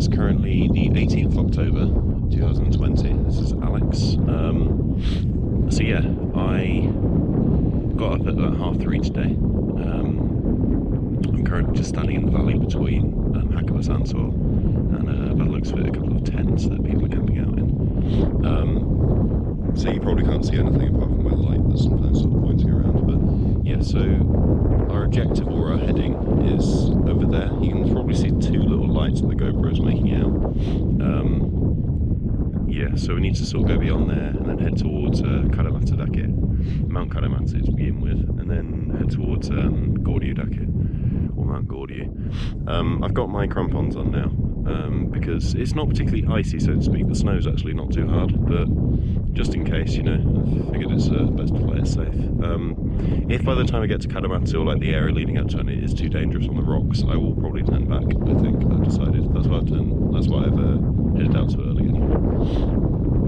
It's currently the 18th of October 2020. This is Alex. So yeah, I got up at about 3:30 today. I'm currently just standing in the valley between Hakuba and by the looks of it, a couple of tents that people are camping out in. So you probably can't see anything apart from my light that's sometimes sort of pointing around. But yeah, so our objective or our heading is over there. You can probably see two little lights that the GoPro is making out. Yeah, so we need to sort of go beyond there and then head towards Karamata, Mount Karamatsu to begin with, and then head towards Goryu or Mount Goryu. I've got my crampons on now because it's not particularly icy, so to speak. The snow's actually not too hard, but just in case, you know, I figured it's best to play it safe. If by the time I get to Karamatsu or like the area leading up to it is too dangerous on the rocks, I will probably turn back. I think I've decided that's why I've headed out so early anyway.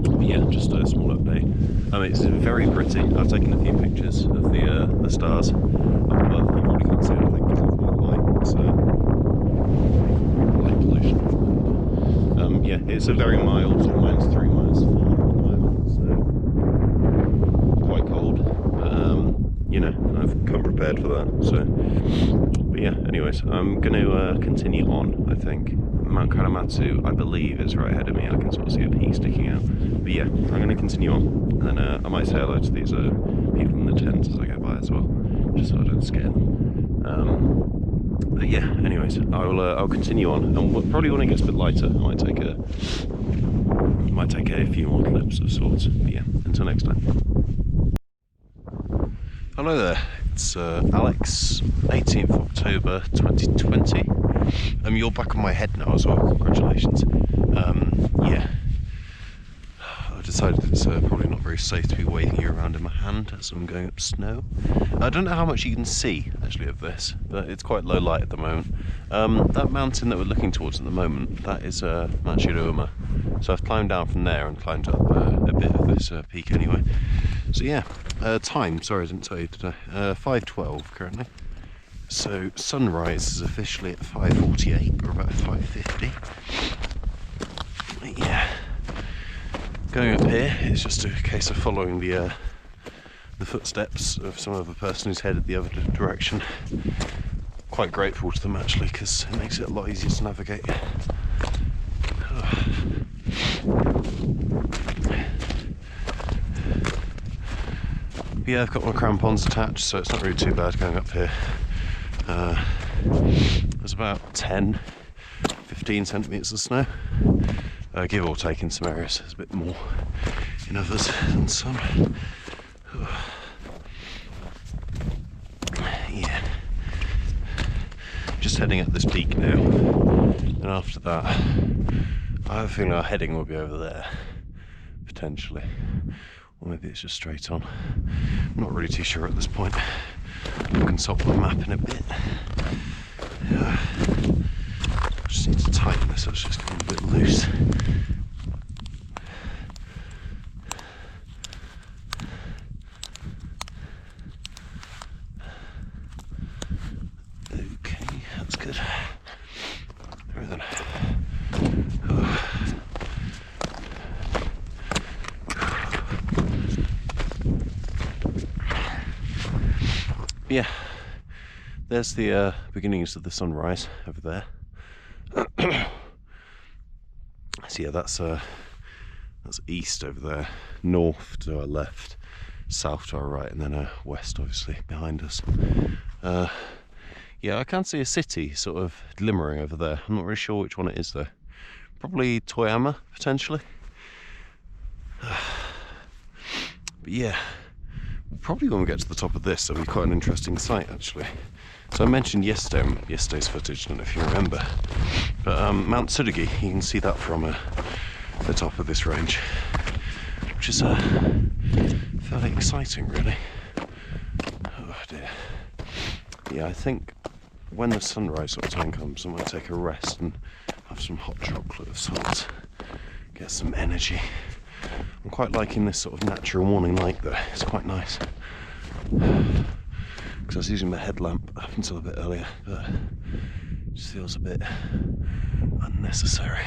But yeah, just a small update. It's very pretty. I've taken a few pictures of the stars up above. You probably can't see anything because of my light. It's light pollution. Yeah, it's a very mild, sort of -3, -4 at the moment, so quite cold. But you know, I've come prepared for that. So, but yeah. Anyways, I'm going to continue on. I think Mount Karamatsu, I believe, is right ahead of me. I can sort of see a peak sticking out. But yeah, I'm going to continue on, and I might say hello to these people in the tents as I go by as well, just so I don't scare them. But yeah, anyways, I'll continue on, and probably when it gets a bit lighter, I might take a few more clips of sorts. But yeah, until next time. Hello there, it's Alex, 18th October 2020. You're back on my head now as well, congratulations. Yeah, I decided it's probably not very safe to be waving you around in my hand as I'm going up snow. I don't know how much you can see actually of this, but it's quite low light at the moment. That mountain that we're looking towards at the moment, that is Mount Shiroma. So I've climbed down from there and climbed up a bit of this peak anyway. So yeah, time, sorry I didn't tell you today, 5:12 currently. So sunrise is officially at 5:48 or about 5:50. Yeah, going up here is just a case of following the footsteps of some other person who's headed the other direction. Quite grateful to them actually, because it makes it a lot easier to navigate. Yeah, I've got my crampons attached, so it's not really too bad going up here. There's about 10-15 centimetres of snow, give or take. In some areas there's a bit more, in others than some. Yeah, just heading up this peak now, and after that I have a feeling our heading will be over there, potentially, or maybe it's just straight on. I'm not really too sure at this point. I'll consult my map in a bit. I just need to tighten this, it's just getting a bit loose. Okay, that's good. Right then. Yeah, there's the beginnings of the sunrise over there. So yeah, that's east over there, north to our left, south to our right, and then west obviously behind us. Yeah, I can see a city sort of glimmering over there. I'm not really sure which one it is though. Probably Toyama, potentially. But yeah, probably when we get to the top of this, it'll be quite an interesting sight actually. So I mentioned yesterday's footage, I don't know if you remember, but Mount Tsurugi, you can see that from the top of this range, which is fairly exciting really. Oh dear. Yeah, I think when the sunrise sort of time comes, I might take a rest and have some hot chocolate of sorts, get some energy. I'm quite liking this sort of natural morning light though, it's quite nice. Because I was using my headlamp up until a bit earlier, but Just feels a bit unnecessary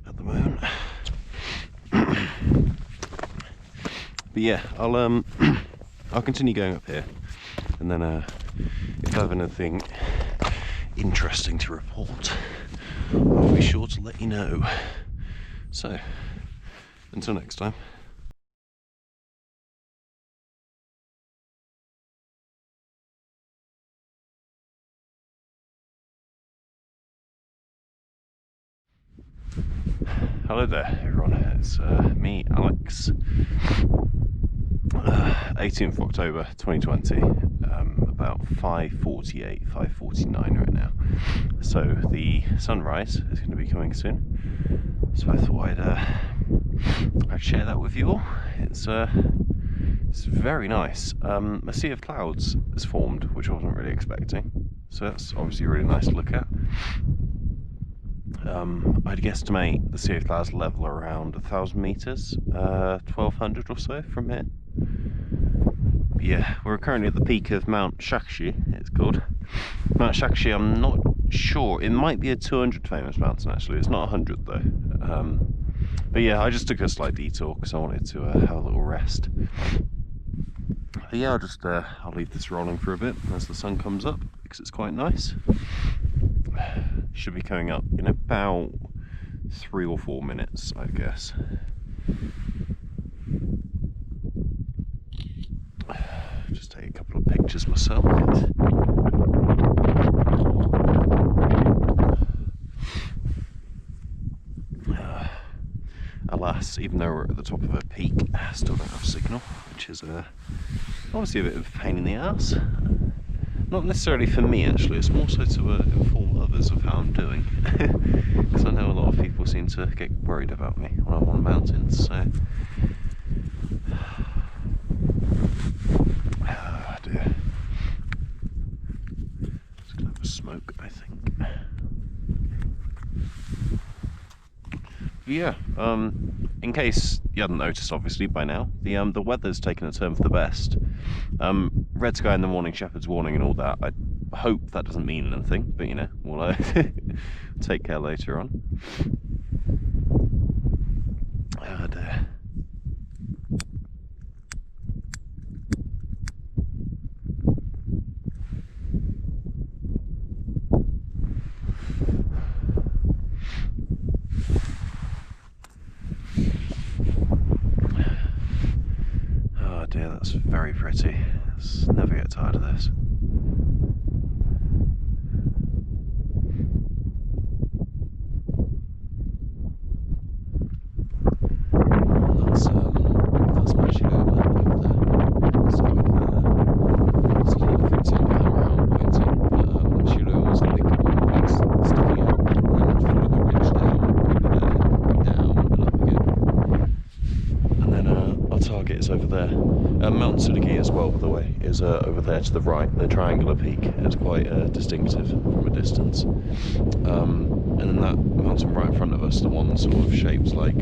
at the moment. But yeah, I'll continue going up here, and then if I have anything interesting to report, I'll be sure to let you know. So, until next time. Hello there everyone, it's me, Alex. 18th October 2020, about 5:48, 5:49 right now. So the sunrise is going to be coming soon, so I thought I'd share that with you all. It's very nice. A sea of clouds has formed, which I wasn't really expecting, so that's obviously really nice to look at. I'd guesstimate the Sea of Clouds level around 1,000 meters, 1,200 or so from here. But yeah, we're currently at the peak of Mount Shakushi, it's called. Mount Shakushi, I'm not sure, it might be a 200 famous mountain actually, it's not 100 though. But yeah, I just took a slight detour because I wanted to have a little rest. But yeah, I'll leave this rolling for a bit as the sun comes up, because it's quite nice. Should be coming up in about 3 or 4 minutes, I guess. Just take a couple of pictures myself. Alas, even though we're at the top of a peak, I still don't have signal, which is obviously a bit of a pain in the ass. Not necessarily for me actually, it's more so to inform others of how I'm doing. Because I know a lot of people seem to get worried about me when I'm on mountains, so... Oh dear. Just gonna have a smoke, I think. But yeah, in case you hadn't noticed obviously by now, the weather's taken a turn for the best. Red sky in the morning, shepherd's warning and all that. I hope that doesn't mean anything, but you know, we'll take care later on. Oh dear. Oh dear, that's very pretty. Let's never get tired of this. That's my Shiro map over there. So with so I can turn the camera how I'm pointing, but Shiro was a big one sticking out and follow the ridge down, over there, down and up again. And then our target is over there. Mount Tsurugi as well, by the way, is over there to the right, the triangular peak. It's quite distinctive from a distance. And then that mountain right in front of us, the one sort of shaped like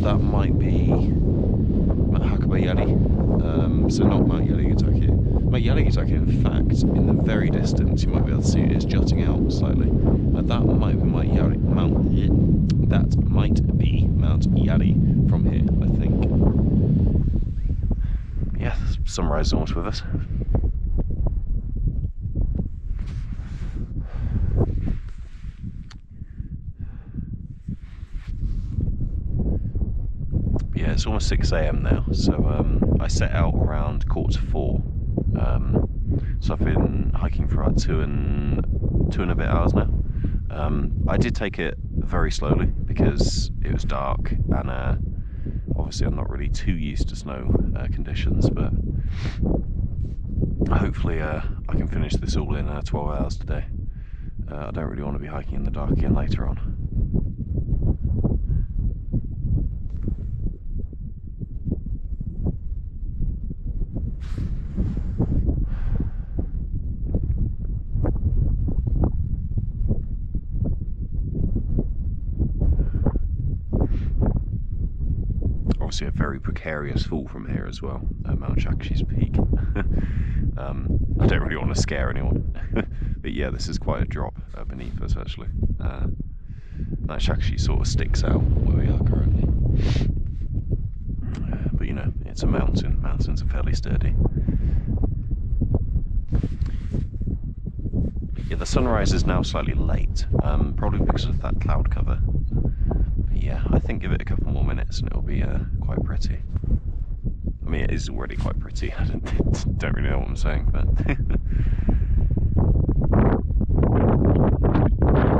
that might be Mount Hakuba-yari, so not Mount Yarigitake. Mount Yarigitake, in fact, in the very distance, you might be able to see it is jutting out slightly. That might be Mount Yari from here, I think. Yeah, the sunrise is almost with us. Yeah, it's almost 6 AM now, so I set out around 4:45. So I've been hiking for about two and a bit hours now. I did take it very slowly because it was dark, and obviously I'm not really too used to snow conditions, but hopefully I can finish this all in 12 hours today. I don't really want to be hiking in the dark again later on. obviously a very precarious fall from here as well, Mount Shakushi's peak. I don't really want to scare anyone, but yeah, this is quite a drop beneath us actually. Mount Shakushi sort of sticks out where we are currently. But you know, it's a mountain. Mountains are fairly sturdy. Yeah, the sunrise is now slightly late, probably because of that cloud cover. But yeah, I think give it a couple more minutes and it'll be quite pretty. I mean, it is already quite pretty. I don't really know what I'm saying, but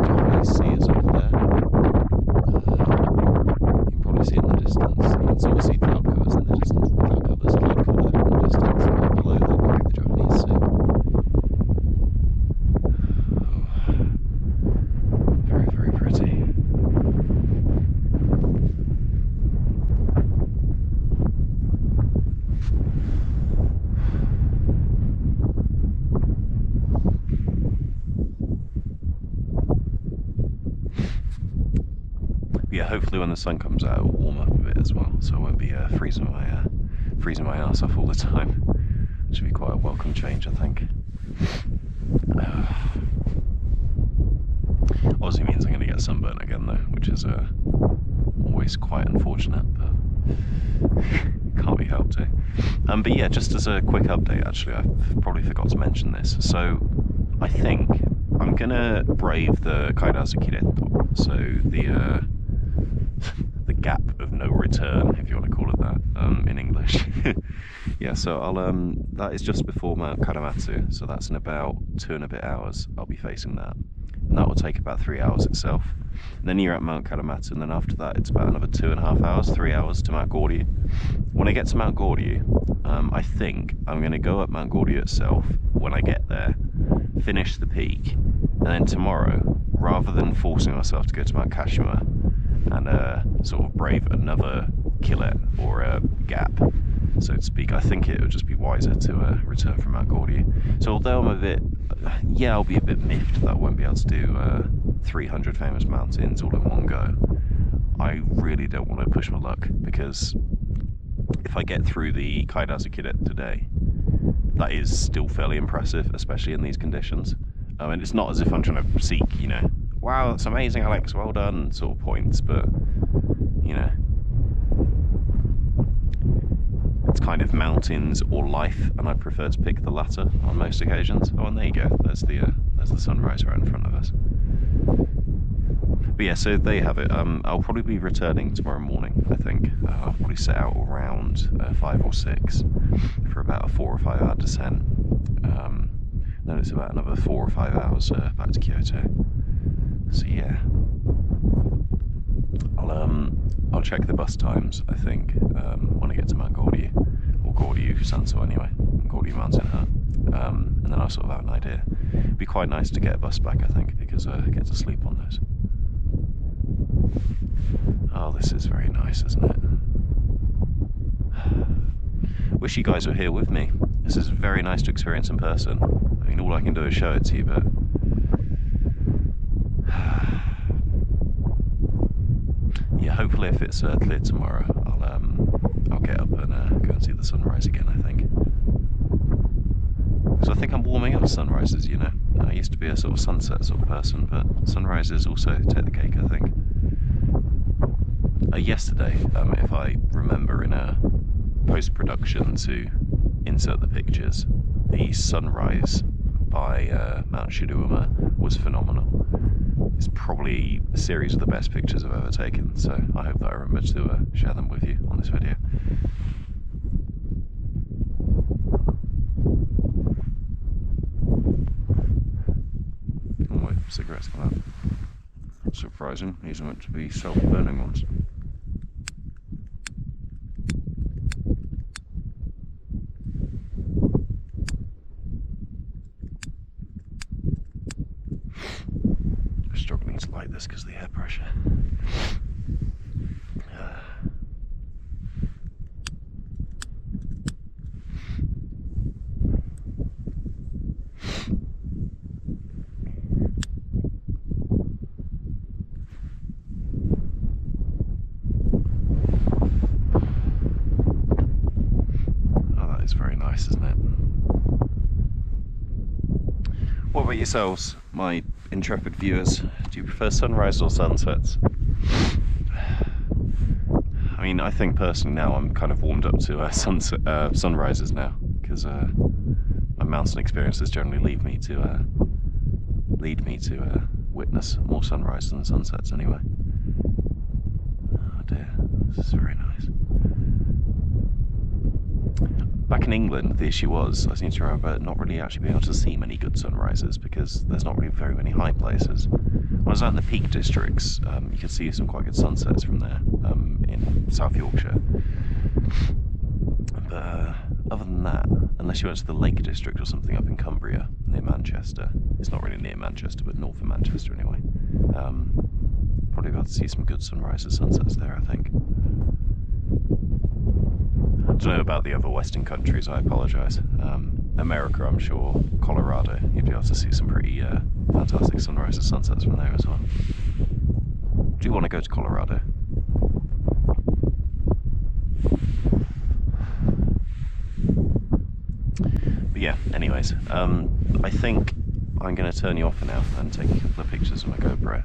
Japanese sea is over there. You can probably see it in the distance. You can sort of see cloud covers in the distance. Cloud cover in the distance. But below that will be the Japanese sea. Very, very pretty. Yeah, hopefully when the sun comes out, it'll warm up a bit as well, so I won't be freezing my ass off all the time. Should be quite a welcome change, I think. Obviously means I'm going to get sunburnt again though, which is always quite unfortunate, but can't be helped eh? But yeah, just as a quick update, actually, I probably forgot to mention this. So I think I'm going to brave the Kaerazu Kiretto, so the gap of no return, if you want to call it that, in English. Yeah, so I'll that is just before Mount Karamatsu, so that's in about 2 and a bit hours. I'll be facing that, and that will take about 3 hours itself. And then you're at Mount Karamatsu, and then after that it's about another 2.5 hours, 3 hours to Mount Goryu. When I get to Mount Goryu, I think I'm going to go up Mount Goryu itself when I get there, finish the peak, and then tomorrow, rather than forcing myself to go to Mount Kashima and sort of brave another killet or a gap, so to speak, I think it would just be wiser to return from Mount Goryu. So although I'm a bit, yeah, I'll be a bit miffed that I won't be able to do 300 famous mountains all in one go, I really don't want to push my luck, because if I get through the Kaerazu Kiretto today, that is still fairly impressive, especially in these conditions. And it's not as if I'm trying to seek, you know, wow, that's amazing, Alex, well done, sort of points, but, you know, it's kind of mountains or life, and I prefer to pick the latter on most occasions. Oh, and there you go, there's the sunrise right in front of us. But yeah, so there you have it. I'll probably be returning tomorrow morning, I think. I'll probably set out around 5 or 6 for about a 4 or 5 hour descent. Then it's about another 4 or 5 hours back to Kyoto. So yeah, I'll check the bus times, I think, when I get to Mount Goryu, or Goryu Sanso anyway, Goryu Mountain Hut, and then I'll sort of have an idea. It'd be quite nice to get a bus back, I think, because I get to sleep on those. Oh, this is very nice, isn't it? Wish you guys were here with me. This is very nice to experience in person. I mean, all I can do is show it to you, but yeah, hopefully if it's clear tomorrow, I'll get up and go and see the sunrise again, I think. So I think I'm warming up sunrises, you know. I used to be a sort of sunset sort of person, but sunrises also take the cake, I think. Yesterday, if I remember in a post-production to insert the pictures, the sunrise by Mount Shiruama was phenomenal. It's probably a series of the best pictures I've ever taken, so I hope that I remember to share them with you on this video. Oh wait, cigarettes come out. Surprising, these are meant to be self-burning ones. Struggling to light this because of the air pressure. What about yourselves, my intrepid viewers? Do you prefer sunrise or sunsets? I mean, I think personally now I'm kind of warmed up to sunrises now, because my mountain experiences generally lead me to witness more sunrises than sunsets anyway. Oh dear, this is very nice. Back in England, the issue was, I seem to remember, not really actually being able to see many good sunrises because there's not really very many high places. When I was out in the Peak Districts, you could see some quite good sunsets from there in South Yorkshire. But other than that, unless you went to the Lake District or something up in Cumbria, near Manchester, it's not really near Manchester, but north of Manchester anyway, probably about to see some good sunrises, sunsets there, I think. I don't know about the other Western countries, I apologise. America, I'm sure, Colorado, you'd be able to see some pretty fantastic sunrises, sunsets from there as well. Do you want to go to Colorado? But yeah, anyways, I think I'm going to turn you off for now and take a couple of pictures of my GoPro.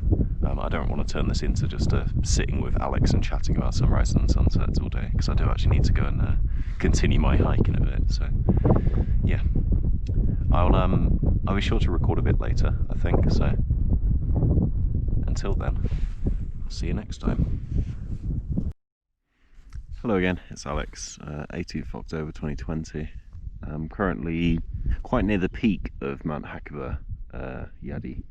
I don't want to turn this into just sitting with Alex and chatting about sunrises and sunsets all day, because I do actually need to go and continue my hike in a bit. So yeah, I'll be sure to record a bit later, I think. So until then, I'll see you next time. Hello again, it's Alex. 18th October 2020. I'm currently quite near the peak of Mount Hakuba Yadi,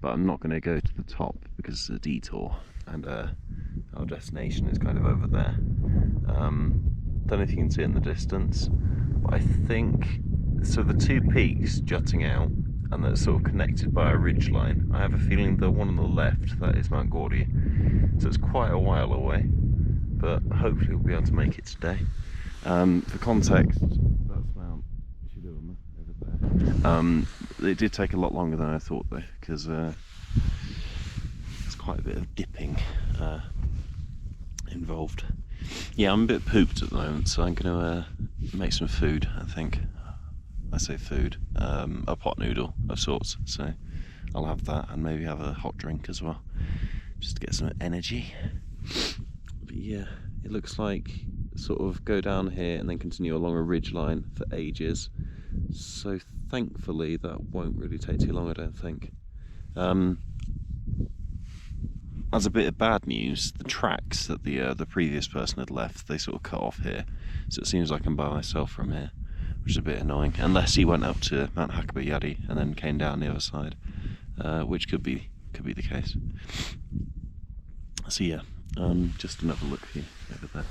but I'm not going to go to the top because it's a detour, and our destination is kind of over there. Don't know if you can see it in the distance, but I think so. The two peaks jutting out and that's sort of connected by a ridge line. I have a feeling the one on the left, that is Mount Goryu, so it's quite a while away, but hopefully we'll be able to make it today. For context, that's Mount Chidoma over there. It did take a lot longer than I thought though, because there's quite a bit of dipping involved. Yeah, I'm a bit pooped at the moment, so I'm going to make some food, I think. I say food, a pot noodle of sorts, so I'll have that and maybe have a hot drink as well, just to get some energy. But yeah, it looks like sort of go down here and then continue along a ridge line for ages, so thankfully that won't really take too long, I don't think. As a bit of bad news, the tracks that the previous person had left, they sort of cut off here, so it seems like I'm by myself from here, which is a bit annoying, unless he went up to Mount Hakuba Yadi and then came down the other side, which could be the case. So yeah, just another look here over there.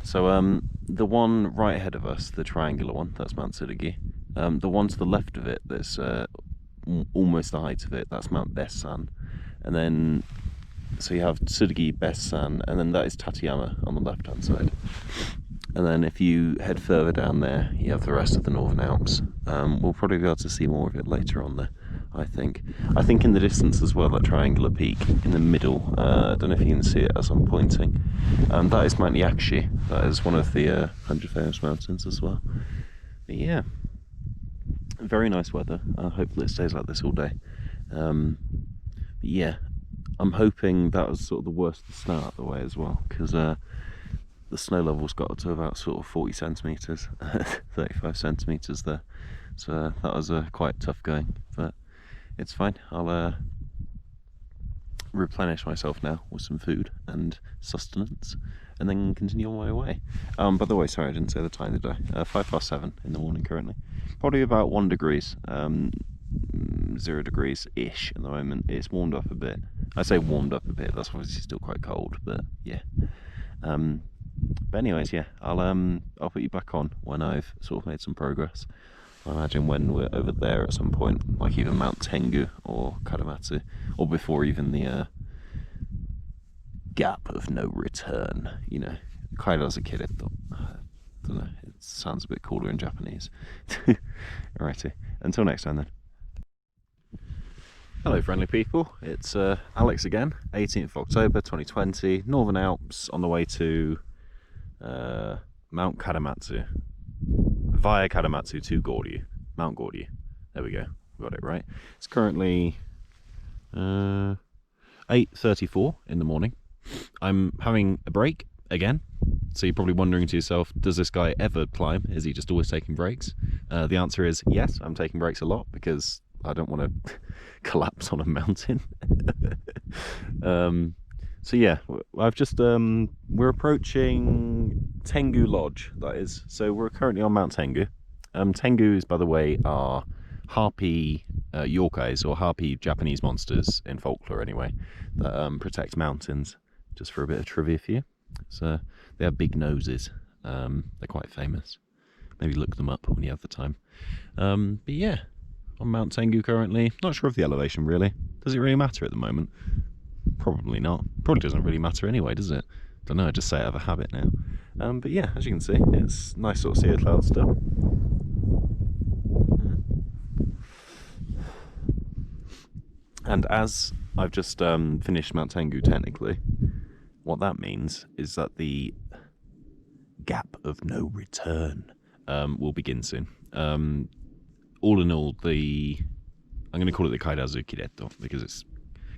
So the one right ahead of us, the triangular one, that's Mount Tsurugi. The one to the left of it, that's almost the height of it, that's Mount Bessan. And then, so you have Tsurugi, Bessan, and then that is Tateyama on the left-hand side. And then if you head further down there, you have the rest of the Northern Alps. We'll probably be able to see more of it later on there, I think. I think in the distance as well, that triangular peak in the middle, I don't know if you can see it as I'm pointing. That is Mount Yakshi. That is one of the 100 famous mountains as well. But yeah, very nice weather. Hopefully it stays like this all day. But yeah, I'm hoping that was sort of the worst to start of the way as well, because the snow levels got up to about sort of 40 centimetres, 35 centimetres there, so that was quite tough going, but it's fine. I'll replenish myself now with some food and sustenance, and then continue on my way. By the way, sorry I didn't say the time, did I? 7:05 in the morning currently, probably about 1 degrees. 0 degrees ish at the moment. It's warmed up a bit. I say warmed up a bit, that's obviously still quite cold, but yeah. But anyways, yeah, I'll put you back on when I've sort of made some progress. I imagine when we're over there at some point, like either Mount Tengu or Karamatsu, or before even the gap of no return, you know, Kaerazu Kiretto. I don't know, it sounds a bit cooler in Japanese. Alrighty, until next time then. Hello friendly people, it's Alex again, 18th October 2020, Northern Alps, on the way to Mount Karamatsu, via Karamatsu to Goryu, Mount Goryu, there we go, got it right. It's currently 8:34 in the morning. I'm having a break again. So you're probably wondering to yourself, does this guy ever climb? Is he just always taking breaks? The answer is yes, I'm taking breaks a lot because I don't want to collapse on a mountain. So yeah, I've just, we're approaching Tengu Lodge, that is. So we're currently on Mount Tengu. Tengus, by the way, are harpy yokais, or harpy Japanese monsters in folklore anyway, that protect mountains, just for a bit of trivia for you. So they have big noses. They're quite famous. Maybe look them up when you have the time. But yeah, on Mount Tengu currently. Not sure of the elevation really. Does it really matter at the moment? Probably not. Probably doesn't really matter anyway, does it? Don't know, I just say it out of a habit now. But yeah, as you can see, it's nice sort of sea cloud still. And as I've just finished Mount Tengu technically, what that means is that the gap of no return will begin soon. All in all, I'm going to call it the Kaerazu Kiretto, because it's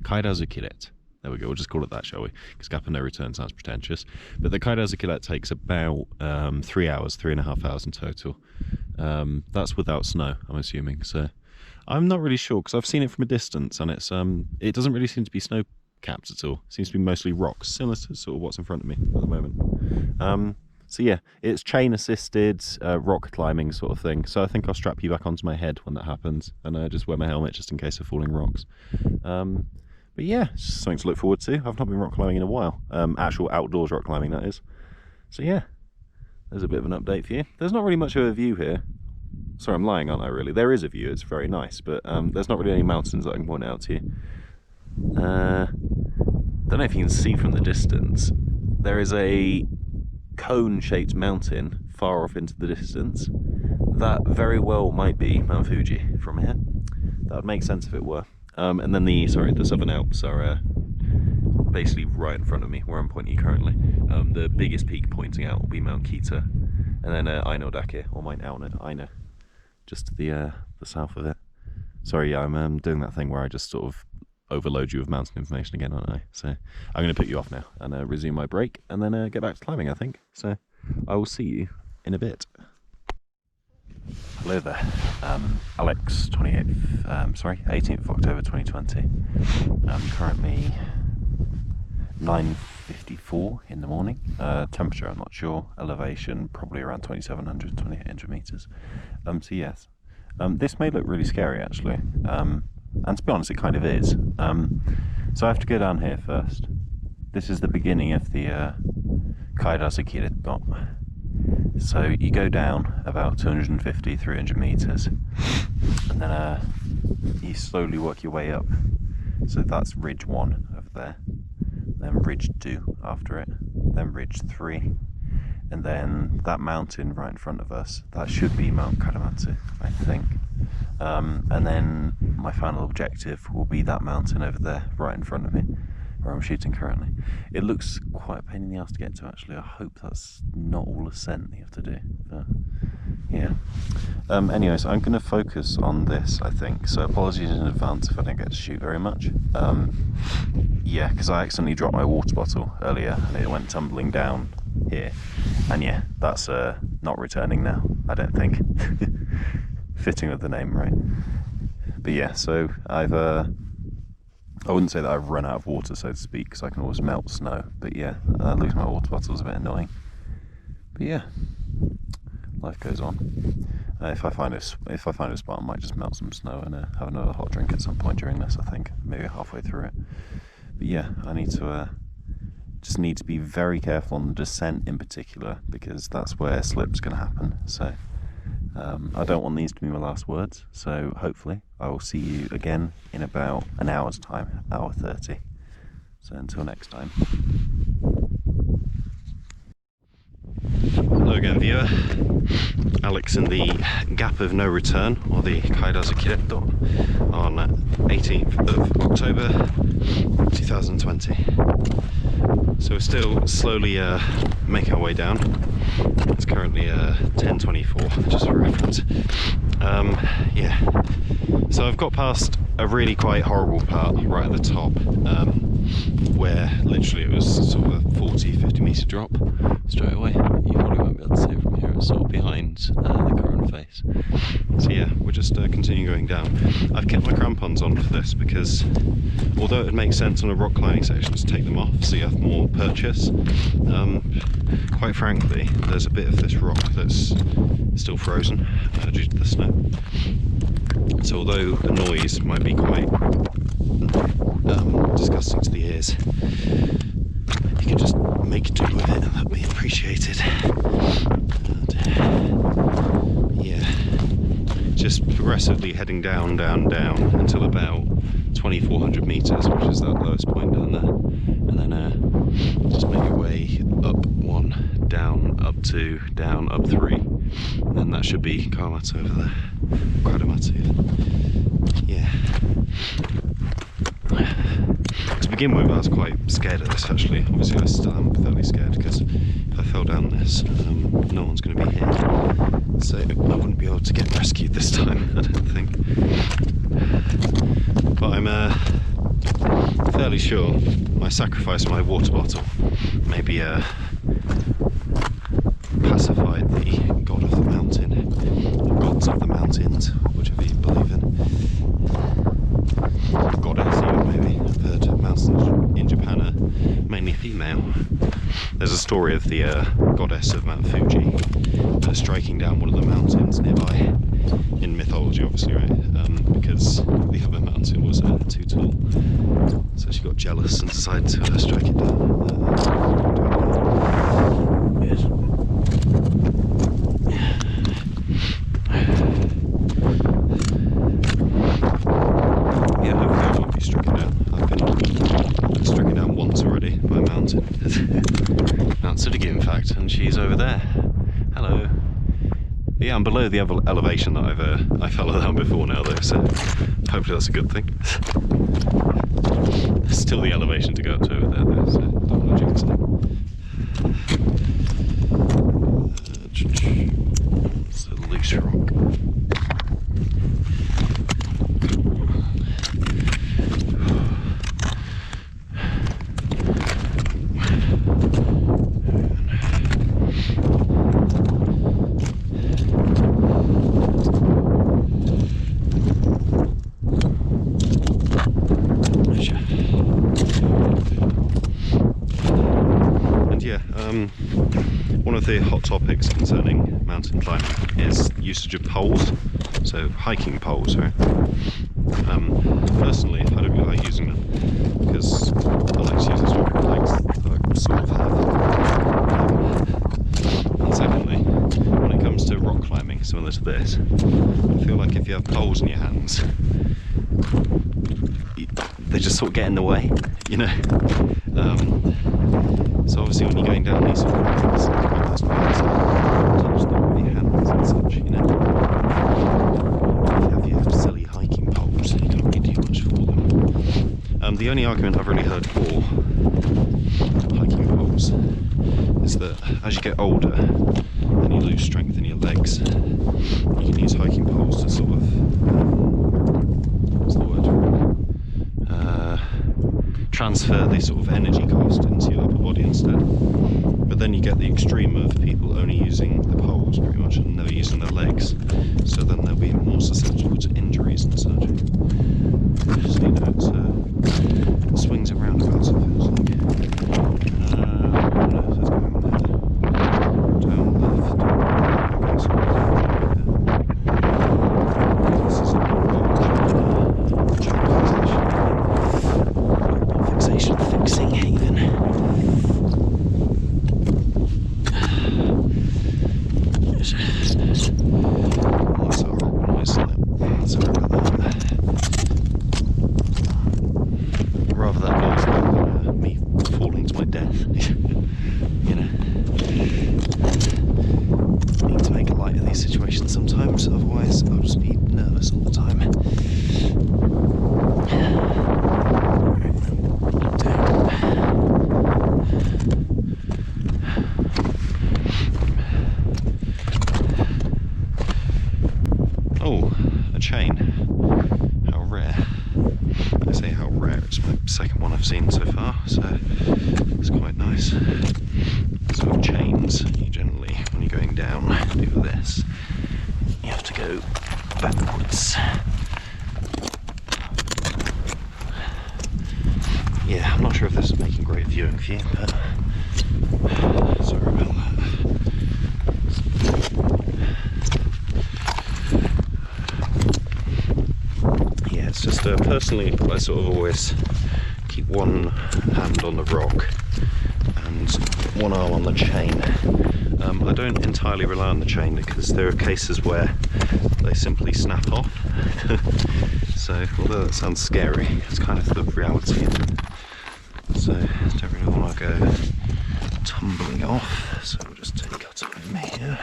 Kaerazu Kiretto. There we go, we'll just call it that, shall we? Because gap of no return sounds pretentious. But the Kaerazu Kiretto takes about 3 hours, 3.5 hours in total. That's without snow, I'm assuming. So I'm not really sure, because I've seen it from a distance, and it doesn't really seem to be snow capped at all. It seems to be mostly rocks, similar to sort of what's in front of me at the moment. So yeah, it's chain assisted rock climbing sort of thing. So I think I'll strap you back onto my head when that happens, and just wear my helmet just in case of falling rocks. But yeah, it's just something to look forward to. I've not been rock climbing in a while. Actual outdoors rock climbing, that is. So yeah, there's a bit of an update for you. There's not really much of a view here. Sorry, I'm lying, aren't I, really? There is a view, it's very nice, but there's not really any mountains that I can point out to you. Don't know if you can see from the distance. There is a cone-shaped mountain far off into the distance. That very well might be Mount Fuji from here. That would make sense if it were. And then the Southern Alps are basically right in front of me, where I'm pointing currently. The biggest peak pointing out will be Mount Kita, and then Aino Dake, or Mount Aino, just to the south of it. Sorry, yeah, I'm doing that thing where I just sort of overload you with mountain information again, aren't I? So I'm going to put you off now and resume my break, and then get back to climbing, I think. So I will see you in a bit. Hello there, Alex, 18th of October 2020. Currently 9:54 in the morning. Temperature, I'm not sure. Elevation, probably around 2,700, 2,800 meters. So yes, this may look really scary actually. And to be honest, it kind of is. So I have to go down here first. This is the beginning of the Kaerazu Kiretto. So you go down about 250, 300 meters, and then you slowly work your way up. So that's Ridge 1 over there, then Ridge 2 after it, then Ridge 3, and then that mountain right in front of us, that should be Mount Karamatsu, I think. And then my final objective will be that mountain over there right in front of me, where I'm shooting currently. It looks quite a pain in the ass to get to actually. I hope that's not all ascent you have to do, but yeah. Anyways, I'm going to focus on this, I think, so apologies in advance if I don't get to shoot very much. Yeah, because I accidentally dropped my water bottle earlier and it went tumbling down here, and yeah, that's not returning now, I don't think. Fitting with the name, right? But yeah, so I wouldn't say that I've run out of water, so to speak, because I can always melt snow, but yeah, losing my water bottle is a bit annoying. But yeah, life goes on. If I find a spot, I might just melt some snow and have another hot drink at some point during this, I think, maybe halfway through it. But yeah, I need to just need to be very careful on the descent in particular, because that's where slip's going to happen. So I don't want these to be my last words, so hopefully I will see you again in about an hour's time, hour 30. So until next time. Hello again, viewer. Alex in the Gap of No Return, or the Kaerazu Kiretto, on 18th of October 2020. So we're still slowly making our way down. It's currently 10:24, just for reference. Yeah, So I've got past a really quite horrible part right at the top, where literally it was sort of a 40-50 metre drop straight away. You probably won't be able to see it from here, it's sort of behind the current face. So yeah, we're just continuing going down. I've kept my crampons on for this because although it would make sense on a rock climbing section to take them off so you have more purchase, quite frankly there's a bit of this rock that's still frozen due to the snow. So although the noise might be quite disgusting to the ears, you can just make do with it and that'd be appreciated. And, yeah, just progressively heading down, down, down until about 2,400 metres, which is that lowest point down there, and then just make your way up 1, down, up 2, down, up 3, and then that should be Karamata over there, Karamatsu. Yeah. To begin with, I was quite scared of this actually. Obviously I still am fairly scared because if I fell down this, no one's going to be here, so I wouldn't be able to get rescued this time, I don't think. But I'm fairly sure my sacrifice of my water bottle maybe pacified the god of the mountain, or gods of the mountains, whichever you believe in. Goddess even maybe. I've heard mountains in Japan are mainly female. There's a story of the goddess of Mount Fuji striking down one of the mountains nearby, in mythology obviously, right? Because the other mountain was too tall, so she got jealous and decided to strike it down. Yes. Yeah, hopefully I won't be stricken down. I've been stricken down once already by a mountain. Mount Tsurugi in fact, and she's over there. Hello. Yeah, I'm below the elevation that I fell down before now though, so hopefully that's a good thing. There's still the elevation to go up to over there though, so don't want to jinx it. It's a loose rock. One of the hot topics concerning mountain climbing is usage of poles, so hiking poles, right? Personally, I don't really like using them because I like to use the stronger legs that I sort of have. And secondly, when it comes to rock climbing, similar to this, I feel like if you have poles in your hands, they just sort of get in the way, you know? So obviously when you're going down these sort of mountains, it's quite nice to touch them with your hands and such, you know. If you have silly hiking poles, you don't really do much for them. The only argument I've really heard for hiking poles is that as you get older and you lose strength in your legs, you can use hiking poles to sort of, what's the word? Transfer the sort of energy cost into your upper body instead. But then you get the extreme of people only using the poles pretty much and never using their legs, so then they'll be more susceptible to injuries and such. So you know, it swings and roundabouts, it feels like. What on earth is going on there? Down left. Okay, so this is a fixing haven. That's a horrible noise, isn't it? Sorry about that. I've seen so far, so it's quite nice. Sort of chains, you generally, when you're going down, do this. You have to go backwards. Yeah, I'm not sure if this is making great viewing for you, but sorry about that. Yeah, it's just personally, I sort of always keep one hand on the rock and one arm on the chain. I don't entirely rely on the chain because there are cases where they simply snap off. So although that sounds scary, it's kind of the reality. So don't really want to go tumbling off, so we'll just take our time here.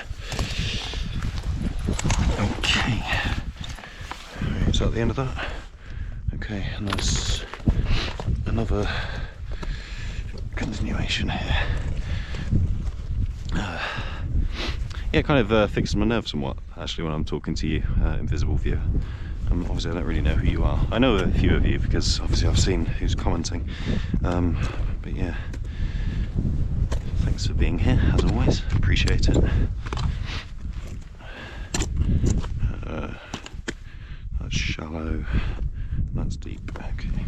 Okay. Right, is that the end of that? Okay, and there's another continuation here. Yeah, kind of fixes my nerves somewhat, actually, when I'm talking to you, invisible viewer. Obviously I don't really know who you are. I know a few of you because obviously I've seen who's commenting. But yeah, thanks for being here, as always. Appreciate it. That's shallow, that's deep. Okay.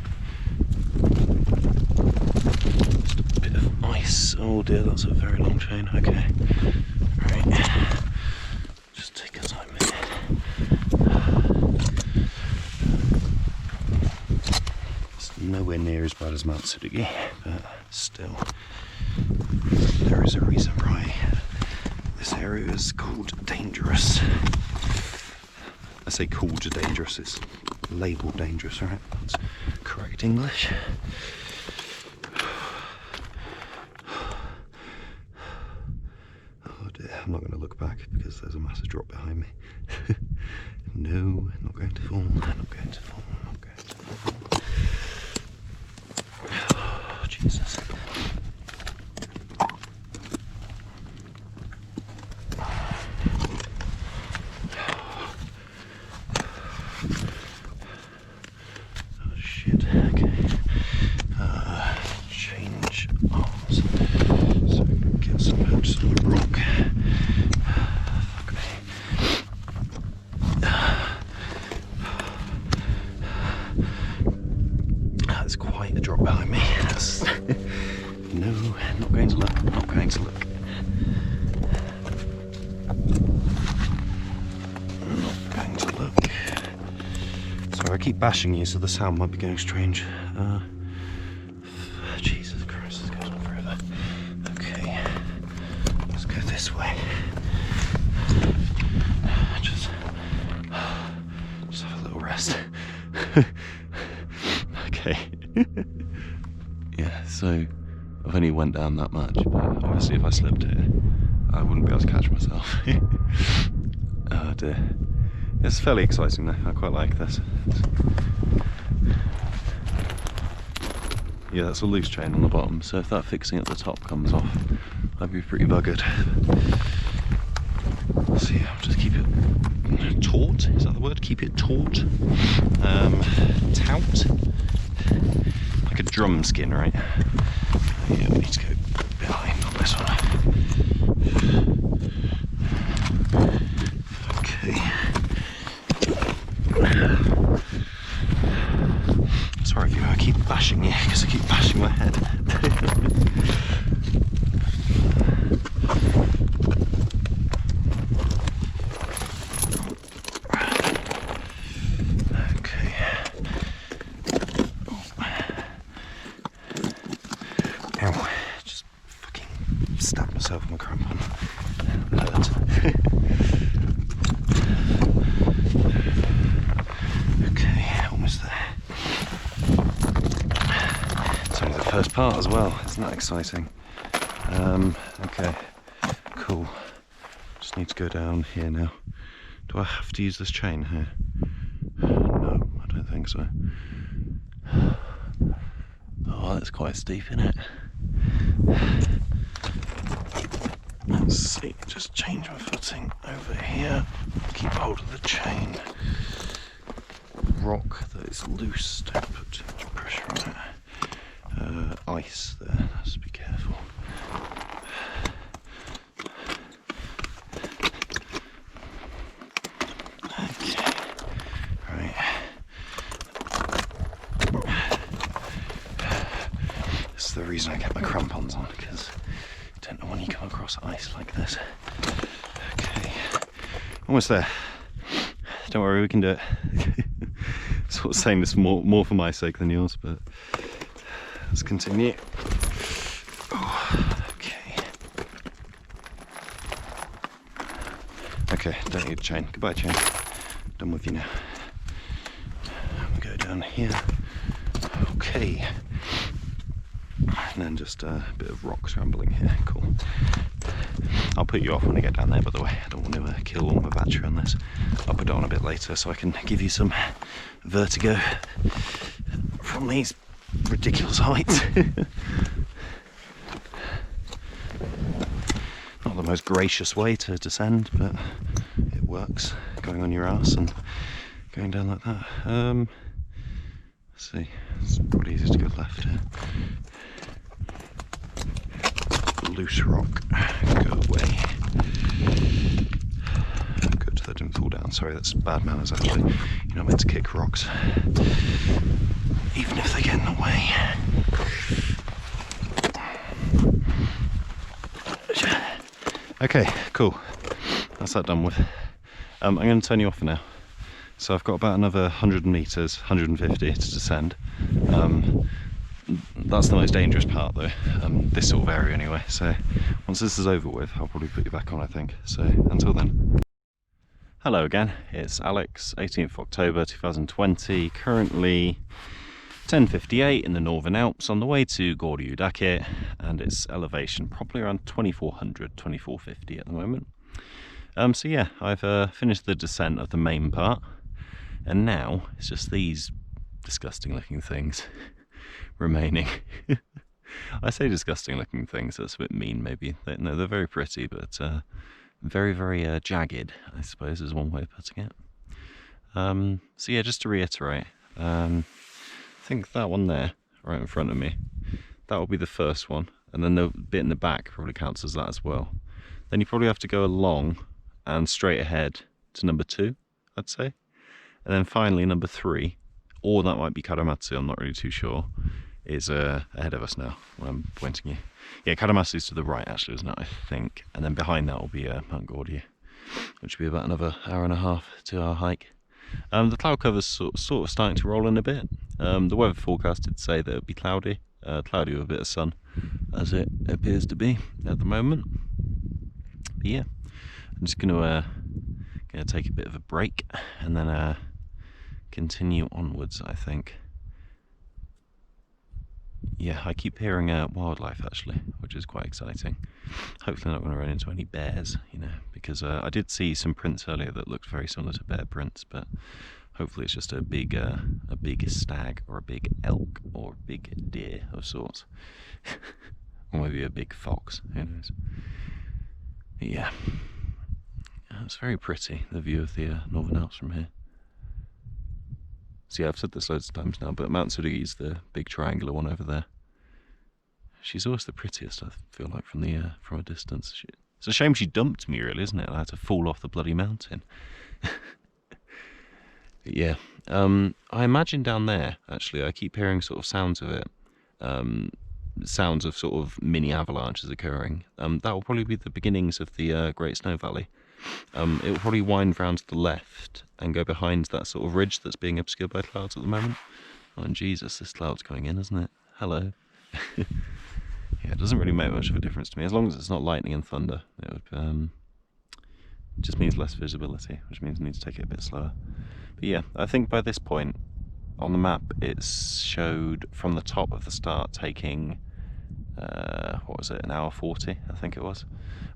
Just a bit of ice. Oh dear, that's a very long chain. Okay. Right. Just take our time here. It's nowhere near as bad as Mount Tsurugi, but still, there is a reason why this area is called dangerous. I say called dangerous, it's labelled dangerous, right? That's correct English. Oh dear, I'm not going to look back because there's a massive drop behind me. No, I'm not going to fall, I'm not going to fall, I'm not going to fall. Oh, Jesus. Change arms so we can get some edges on the rock. That's quite a drop behind me. No, not going to look, not going to look. Not going to look. Sorry, I keep bashing you so the sound might be going strange. Jesus Christ, this goes on forever. Okay, let's go this way. Just have a little rest. Okay. Yeah, so I've only went down that much, but obviously if I slipped here, I wouldn't be able to catch myself. Oh dear. It's fairly exciting though, I quite like this. Yeah, that's a loose chain on the bottom, so if that fixing at the top comes off, I'd be pretty buggered. So yeah, I'll just keep it taut, is that the word? Keep it taut? Tout? Like a drum skin, right? Yeah, we need to go behind on this one. Okay. Sorry if I keep bashing you, because I keep bashing my head. Okay. Ow, just fucking stabbed myself with my crampon. That hurt. Okay, almost there. It's only the first part as well, isn't that exciting? Okay, cool. Just need to go down here now. Do I have to use this chain here? No, I don't think so. Oh, that's quite steep, isn't it? Let's see, just change my footing over here. Keep hold of the chain. Rock that is loose, don't put too much pressure on it. ice there, let's be careful. Okay, right. This is the reason I kept my crampons on, because you don't know when you come across ice like this. Okay, almost there. Don't worry, we can do it. Sort of saying this more for my sake than yours, but let's continue. Oh, okay. Okay, don't need a chain. Goodbye, chain. Done with you now. We go down here. Okay. And then just a bit of rock scrambling here. Cool. I'll put you off when I get down there, by the way. I don't want to kill all my battery on this. I'll put it on a bit later so I can give you some vertigo from these ridiculous heights. Not the most gracious way to descend, but it works. Going on your ass and going down like that. Let's see. It's probably easier to go left here. Loose rock, go away. Good, that didn't fall down. Sorry, that's bad manners actually. You're not meant to kick rocks, even if they get in the way. Okay, cool. That's that done with. I'm going to turn you off for now. So I've got about another 100 meters, 150 to descend. That's the most dangerous part though, this sort of area anyway, so once this is over with I'll probably put you back on, I think. So until then. Hello again, it's Alex, 18th October 2020, currently 10:58 in the Northern Alps on the way to Goryu岳, and it's elevation probably around 2400, 2450 at the moment. So yeah, I've finished the descent of the main part, and now it's just these disgusting looking things remaining. I say disgusting looking things, that's a bit mean maybe. No, they're very pretty, but very, very jagged, I suppose is one way of putting it. So yeah, just to reiterate, I think that one there, right in front of me, that will be the first one, and then the bit in the back probably counts as that as well. Then you probably have to go along and straight ahead to number 2, I'd say. And then finally number 3, or that might be Karamatsu, I'm not really too sure, is ahead of us now when I'm pointing you. Yeah, Karamatsu's to the right actually, isn't it, I think. And then behind that will be Mount Goryu, which will be about another hour and a half, 2-hour hike. The cloud cover's sort of starting to roll in a bit. The weather forecast did say that it would be cloudy, cloudy with a bit of sun, as it appears to be at the moment. But yeah, I'm just gonna take a bit of a break and then continue onwards, I think. Yeah, I keep hearing wildlife actually, which is quite exciting. Hopefully not going to run into any bears, you know, because I did see some prints earlier that looked very similar to bear prints, but hopefully it's just a big stag or a big elk or a big deer of sorts. Or maybe a big fox, who knows. But yeah, it's very pretty, the view of the Northern Alps from here. So yeah, I've said this loads of times now, but Mount Tsurugi is the big triangular one over there. She's always the prettiest, I feel like, from a distance. It's a shame she dumped me, really, isn't it? I had to fall off the bloody mountain. But yeah, I imagine down there, actually, I keep hearing sort of sounds of it. Sounds of sort of mini avalanches occurring. That will probably be the beginnings of the Great Snow Valley. It will probably wind round to the left and go behind that sort of ridge that's being obscured by clouds at the moment. Oh, and Jesus, this cloud's coming in, isn't it? Hello. Yeah, it doesn't really make much of a difference to me, as long as it's not lightning and thunder. It would, just means less visibility, which means I need to take it a bit slower. But yeah, I think by this point on the map it showed from the top of the start taking what was it, an hour 40, I think it was.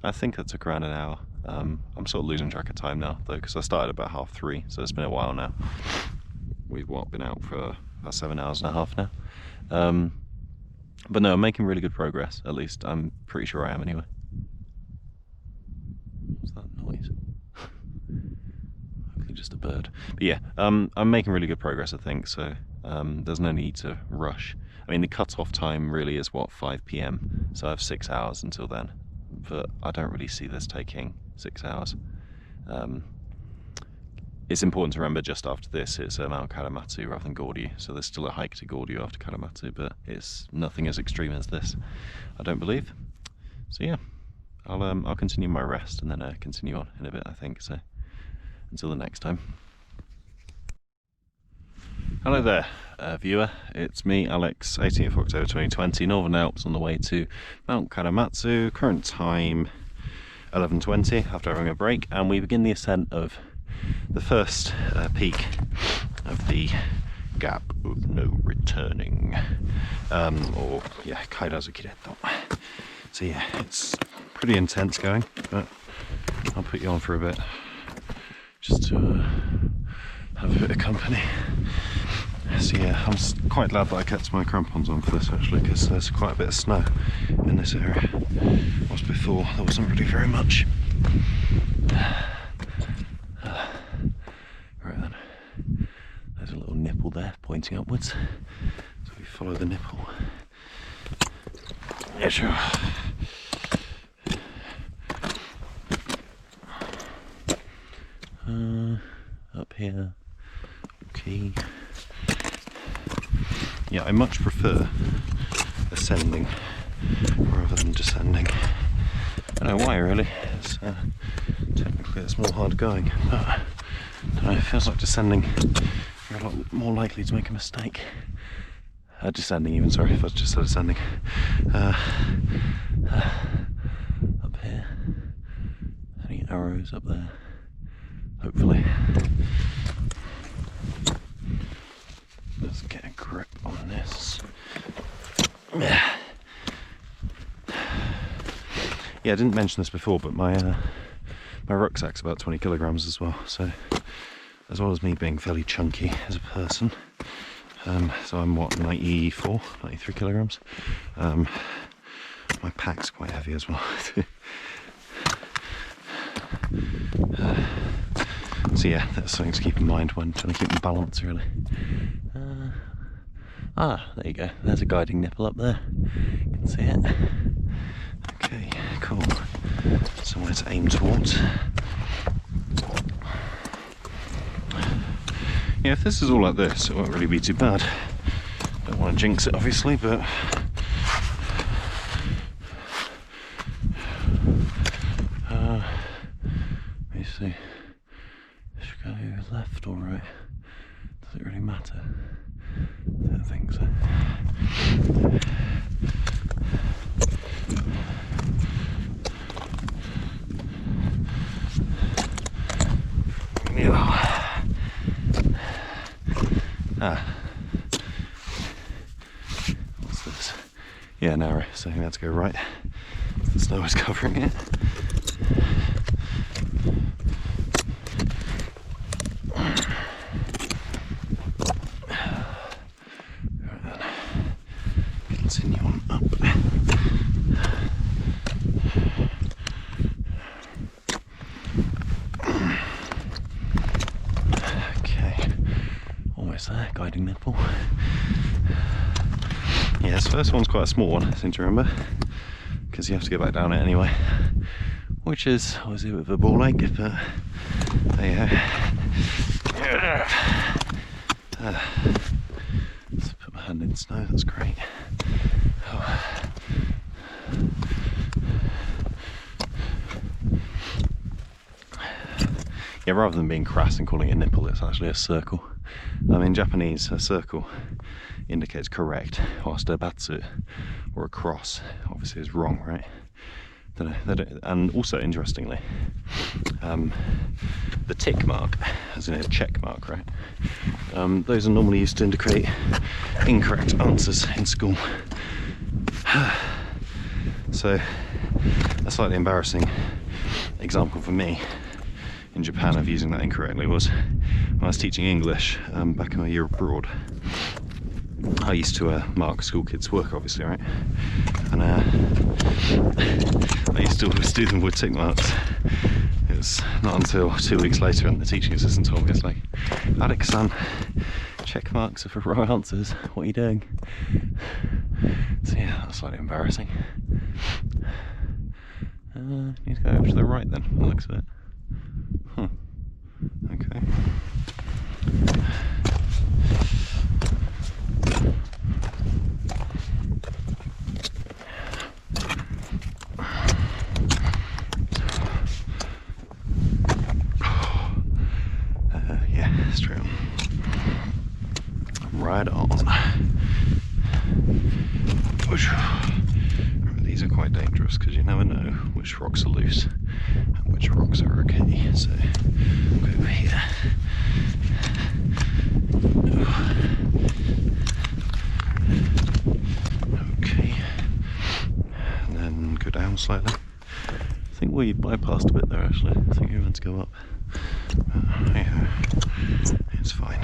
I think it took around an hour. I'm sort of losing track of time now though, because I started about 3:30, so it's been a while now. We've been out for about 7 hours and a half now. But no, I'm making really good progress, at least I'm pretty sure I am anyway. What's that noise? Hopefully actually just a bird. But yeah, I'm making really good progress, I think, so there's no need to rush. I mean, the cut-off time really is, what, 5 p.m, so I have 6 hours until then, but I don't really see this taking 6 hours. It's important to remember just after this it's Mount Karamatsu rather than Goryu, so there's still a hike to Goryu after Karamatsu, but it's nothing as extreme as this, I don't believe. So yeah, I'll continue my rest and then continue on in a bit, I think, so until the next time. Hello there, viewer. It's me, Alex, 18th of October 2020, Northern Alps, on the way to Mount Karamatsu. Current time 11:20 after having a break, and we begin the ascent of the first peak of the Gap of No Returning, or yeah, Kaerazu Kiretto. So yeah, it's pretty intense going, but I'll put you on for a bit just to have a bit of company. So yeah, I'm quite glad that I kept my crampons on for this actually, because there's quite a bit of snow in this area. Whilst before there wasn't really very much. Right then, there's a little nipple there pointing upwards, so we follow the nipple. Yeah, sure. Up here, okay. Yeah, I much prefer ascending rather than descending. I don't know why really, technically it's more hard going, but I don't know, it feels like descending, you're a lot more likely to make a mistake. Descending even, sorry, if I just said ascending. Up here, any arrows up there, hopefully. Let's get a grip on this. Yeah, I didn't mention this before, but my rucksack's about 20 kilograms as well, so as well as me being fairly chunky as a person, so I'm what, 93 kilograms. My pack's quite heavy as well. So yeah, that's something to keep in mind when trying to keep the balance really. There you go, there's a guiding nipple up there, you can see it. Okay, cool, somewhere to aim towards. Yeah, if this is all like this, it won't really be too bad. Don't want to jinx it obviously, but let me see, should go left or right, does it really matter? I don't think so. What's this? Yeah, narrow, so I think that's go right. The snow is covering it. Right then, continue on up. There, guiding nipple. Yeah, this first one's quite a small one, I seem to remember, because you have to get back down it anyway, which is obviously a bit of a ball ache, but there you go. Let's put my hand in snow, that's great. Oh. Yeah, rather than being crass and calling it a nipple, it's actually a circle. In Japanese, a circle indicates correct, whilst a batsu, or a cross, obviously is wrong, right? And also, interestingly, the tick mark, as in a check mark, right? Those are normally used to indicate incorrect answers in school. So, a slightly embarrassing example for me in Japan of using that incorrectly was when I was teaching English back in my year abroad. I used to mark school kids' work, obviously, right? And I used to always do them with tick marks. It was not until 2 weeks later and the teaching assistant told me, it's like, Alex-san, check marks are for wrong answers, what are you doing? So yeah, that's slightly embarrassing. Need to go over to the right then, from the looks of it. Huh. Okay. Yeah, straight on. Right on. These are quite dangerous because you never know which rocks are loose and which rocks are okay. So go over here. Okay. And then go down slightly. I think we bypassed a bit there actually. I think you're meant to go up. Yeah, it's fine.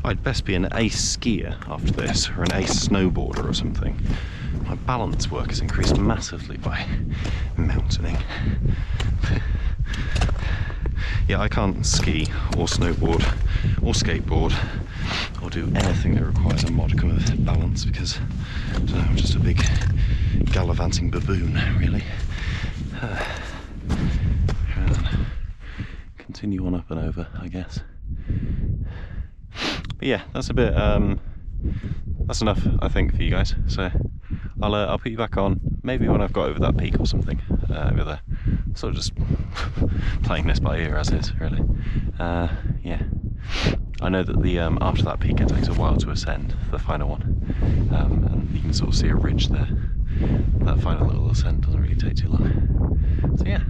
I'd best be an ace skier after this, or an ace snowboarder or something. My balance work has increased massively by mountaining. Yeah, I can't ski or snowboard or skateboard or do anything that requires a modicum of balance because, I don't know, I'm just a big gallivanting baboon, really. Continue on up and over, I guess. But yeah, that's a bit, that's enough, I think, for you guys. So I'll put you back on, maybe when I've got over that peak or something, over there. Sort of just playing this by ear as is, really. Yeah. I know that the after that peak it takes a while to ascend, the final one, and you can sort of see a ridge there. That final little ascent doesn't really take too long. So yeah,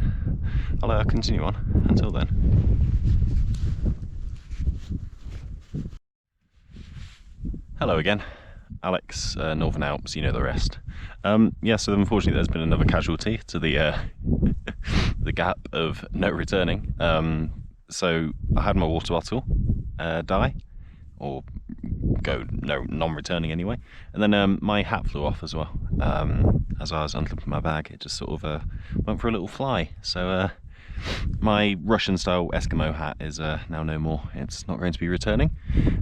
I'll continue on until then. Hello again, Alex, Northern Alps, you know the rest. Yeah, so unfortunately there's been another casualty to the the gap of no returning. So I had my water bottle die, or go non-returning anyway, and then my hat flew off as well. As I was unclipping my bag, it just sort of went for a little fly. So my Russian-style Eskimo hat is now no more. It's not going to be returning.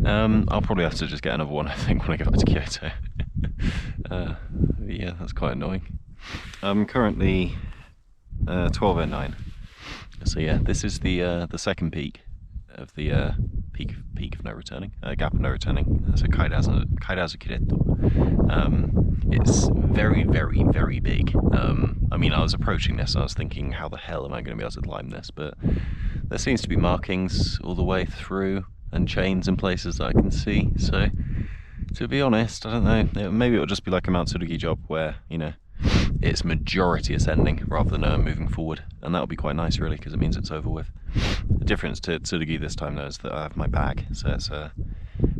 I'll probably have to just get another one, I think, when I get back to Kyoto. Yeah, that's quite annoying. I'm currently 12:09. So yeah, this is the second peak of the peak of no returning, gap of no returning. So Kaerazu Kiretto. It's very, very, very big. I mean, I was approaching this and I was thinking, how the hell am I going to be able to climb this? But there seems to be markings all the way through and chains in places that I can see. So to be honest, I don't know. Maybe it'll just be like a Mount Tsurugi job where, you know, it's majority ascending rather than moving forward, and that'll be quite nice really because it means it's over with. The difference to Tsurugi this time though is that I have my bag, so it's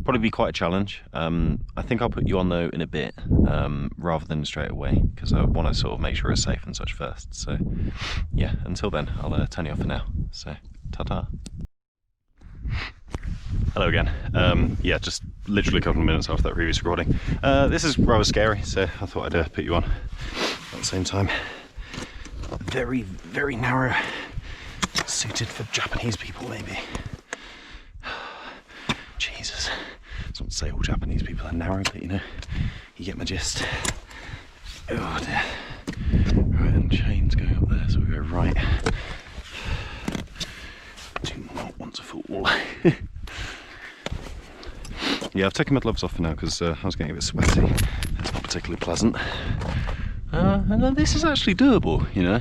probably be quite a challenge. I think I'll put you on though in a bit, rather than straight away, because I want to sort of make sure it's safe and such first. So yeah, until then I'll turn you off for now. So ta-ta. Hello again. Yeah, just literally a couple of minutes after that previous recording. This is rather scary, so I thought I'd put you on at the same time. Very, very narrow, suited for Japanese people maybe. Jesus, I don't say all Japanese people are narrow, but you know, you get my gist. Oh dear. Right, and chains going up there, so we go right. Do not want to fall. Yeah, I've taken my gloves off for now because I was getting a bit sweaty. It's not particularly pleasant. And this is actually doable, you know.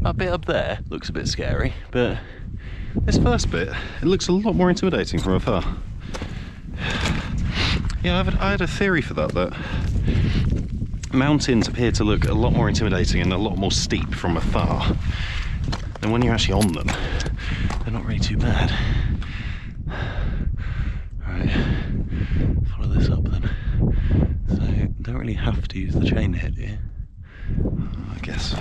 That bit up there looks a bit scary, but this first bit, it looks a lot more intimidating from afar. Yeah, I had a theory for that mountains appear to look a lot more intimidating and a lot more steep from afar. And when you're actually on them, they're not really too bad. Right, follow this up then. So, don't really have to use the chain here, do you? I guess so.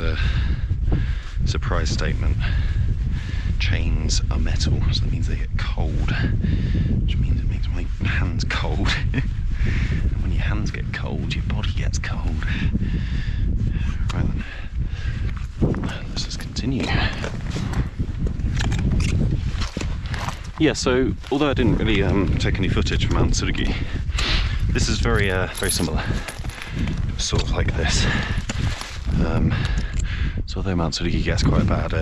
a surprise statement. Chains are metal, so that means they get cold, which means it makes my hands cold. And when your hands get cold, your body gets cold. Right then, let's just continue. Yeah, so although I didn't really take any footage from Mount Tsurugi, this is very similar. Sort of like this. So although Mount Tsurugi gets quite bad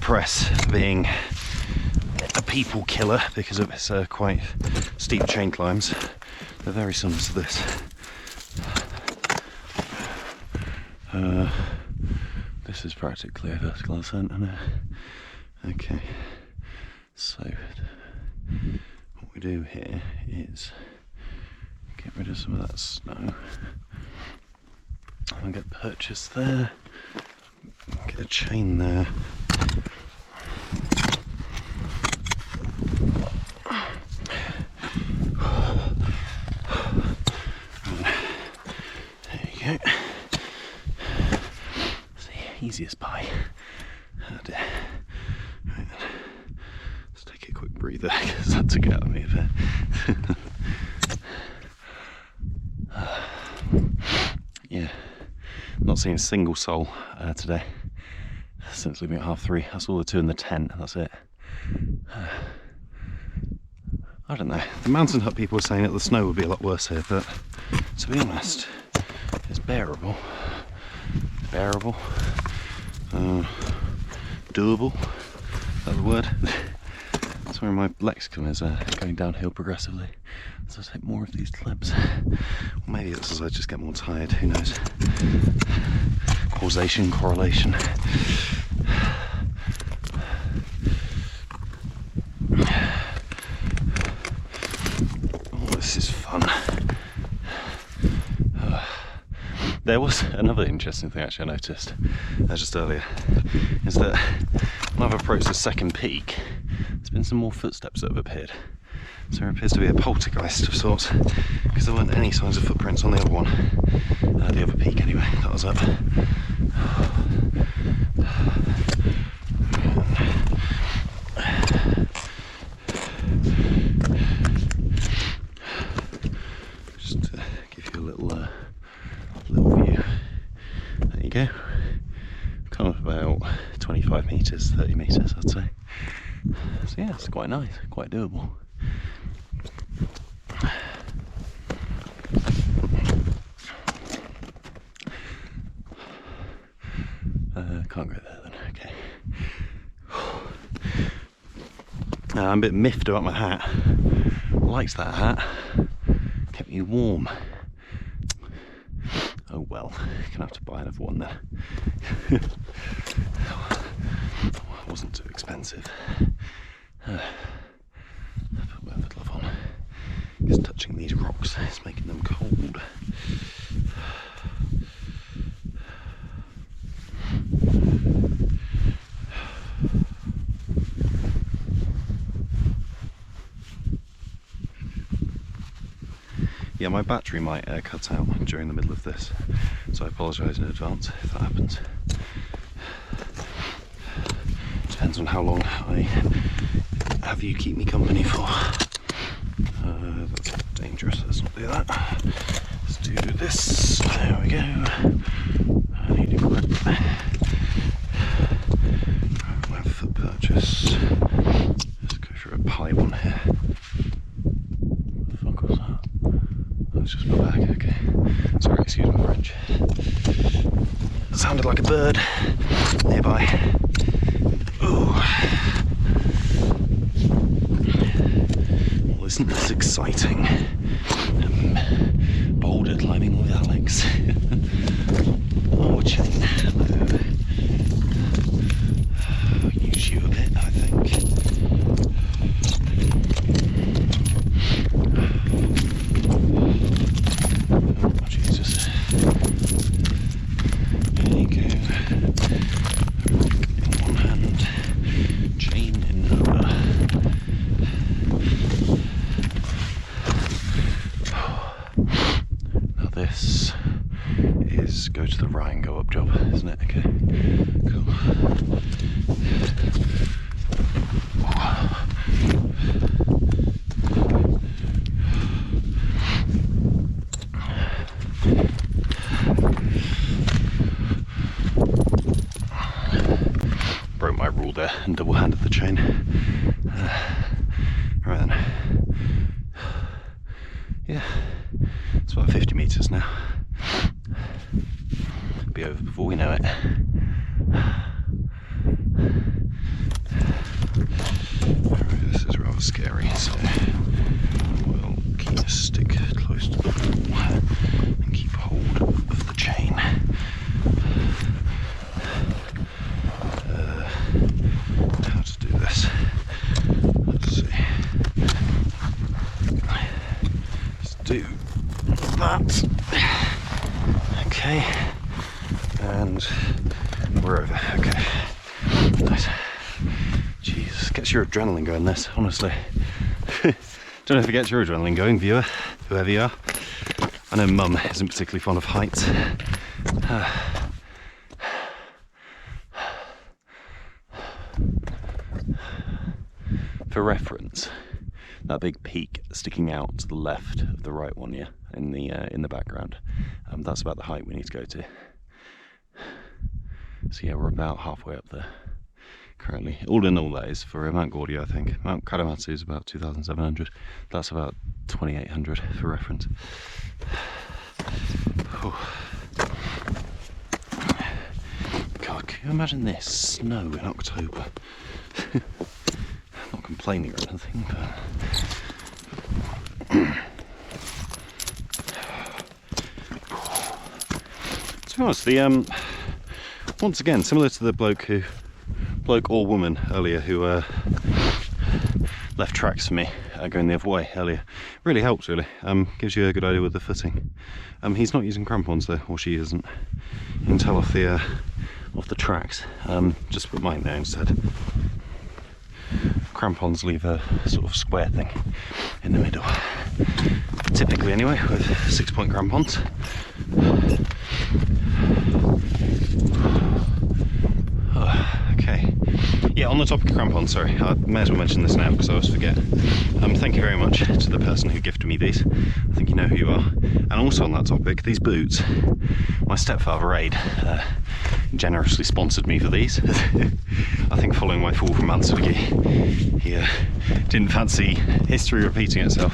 press for being a people killer because of its quite steep chain climbs, they're very similar to this. This is practically a vertical ascent, isn't it? Okay, so what we do here is get rid of some of that snow and get purchase there, get a chain there. There you go. It's the easiest pie. Oh dear. Right then. Let's take a quick breather because that took it out of me a bit. Yeah, not seen a single soul today since leaving at 3:30. I saw the two in the tent, that's it. I don't know, the mountain hut people were saying that the snow would be a lot worse here, but to be honest, it's bearable. Bearable. Doable. Is that the word? That's where my lexicon is going downhill progressively. So I take more of these clips. Or maybe it's as I just get more tired, who knows. Causation, correlation. Oh, this is fun. There was another interesting thing actually I noticed just earlier, is that when I've approached the second peak, there's been some more footsteps that have appeared. So there appears to be a poltergeist of sorts, because there weren't any signs of footprints on the other one. The other peak anyway, that was up. Just to give you a little view. There you go. Come up about 25 metres, 30 metres I'd say. So yeah, it's quite nice, quite doable. Can't go there then, okay. I'm a bit miffed about my hat. Likes that hat. Kept me warm. Oh well, gonna have to buy another one then. Wasn't too expensive. Put my other glove on. Just touching these rocks, it's making them cold. Yeah, my battery might cut out during the middle of this, so I apologise in advance if that happens. Depends on how long I have you keep me company for. That's dangerous, let's not do that. Let's do this, there we go. I need a grip. My foot purchase. Let's go for a pie one here. What the fuck was that? That's just my bag, okay. Sorry, excuse my French. It sounded like a bird nearby. Ooh. Well, isn't this exciting? Boulder climbing with Alex. Oh, a chain. I'll use you a bit, I think. Oh, Jesus. There you go. Rock in one hand, chain in another. Now this is the Ryan go up job, isn't it? Okay, cool. Broke my rule there and double-handed the chain. Right then. Yeah, it's about 50 metres now. Be over before we know it. Right, this is rather scary, so we'll keep a stick close to the wall and keep hold of the chain. How to do this? Let's see. Let's do that. Okay. And we're over. Okay. Nice. Jesus, gets your adrenaline going, this, honestly. Don't know if it gets your adrenaline going, viewer, whoever you are. I know Mum isn't particularly fond of heights. For reference, that big peak sticking out to the left of the right one, yeah, in the background, that's about the height we need to go to. So yeah, we're about halfway up there currently. All in all, that is for Mount Goryu, I think. Mount Karamatsu is about 2,700. That's about 2,800 for reference. God, can you imagine this? Snow in October. Not complaining or anything, but... to be honest, the once again, similar to the bloke or woman earlier who left tracks for me going the other way earlier, really helps, really. Gives you a good idea with the footing. He's not using crampons though, or she isn't. You can tell off the tracks. Just put mine there instead. Crampons leave a sort of square thing in the middle, typically anyway, with 6-point crampons. Okay, yeah, on the topic of crampons, sorry, I may as well mention this now because I always forget. Thank you very much to the person who gifted me these. I think you know who you are. And also on that topic, these boots, my stepfather Aid generously sponsored me for these. I think following my fall from Mansfield, he didn't fancy history repeating itself,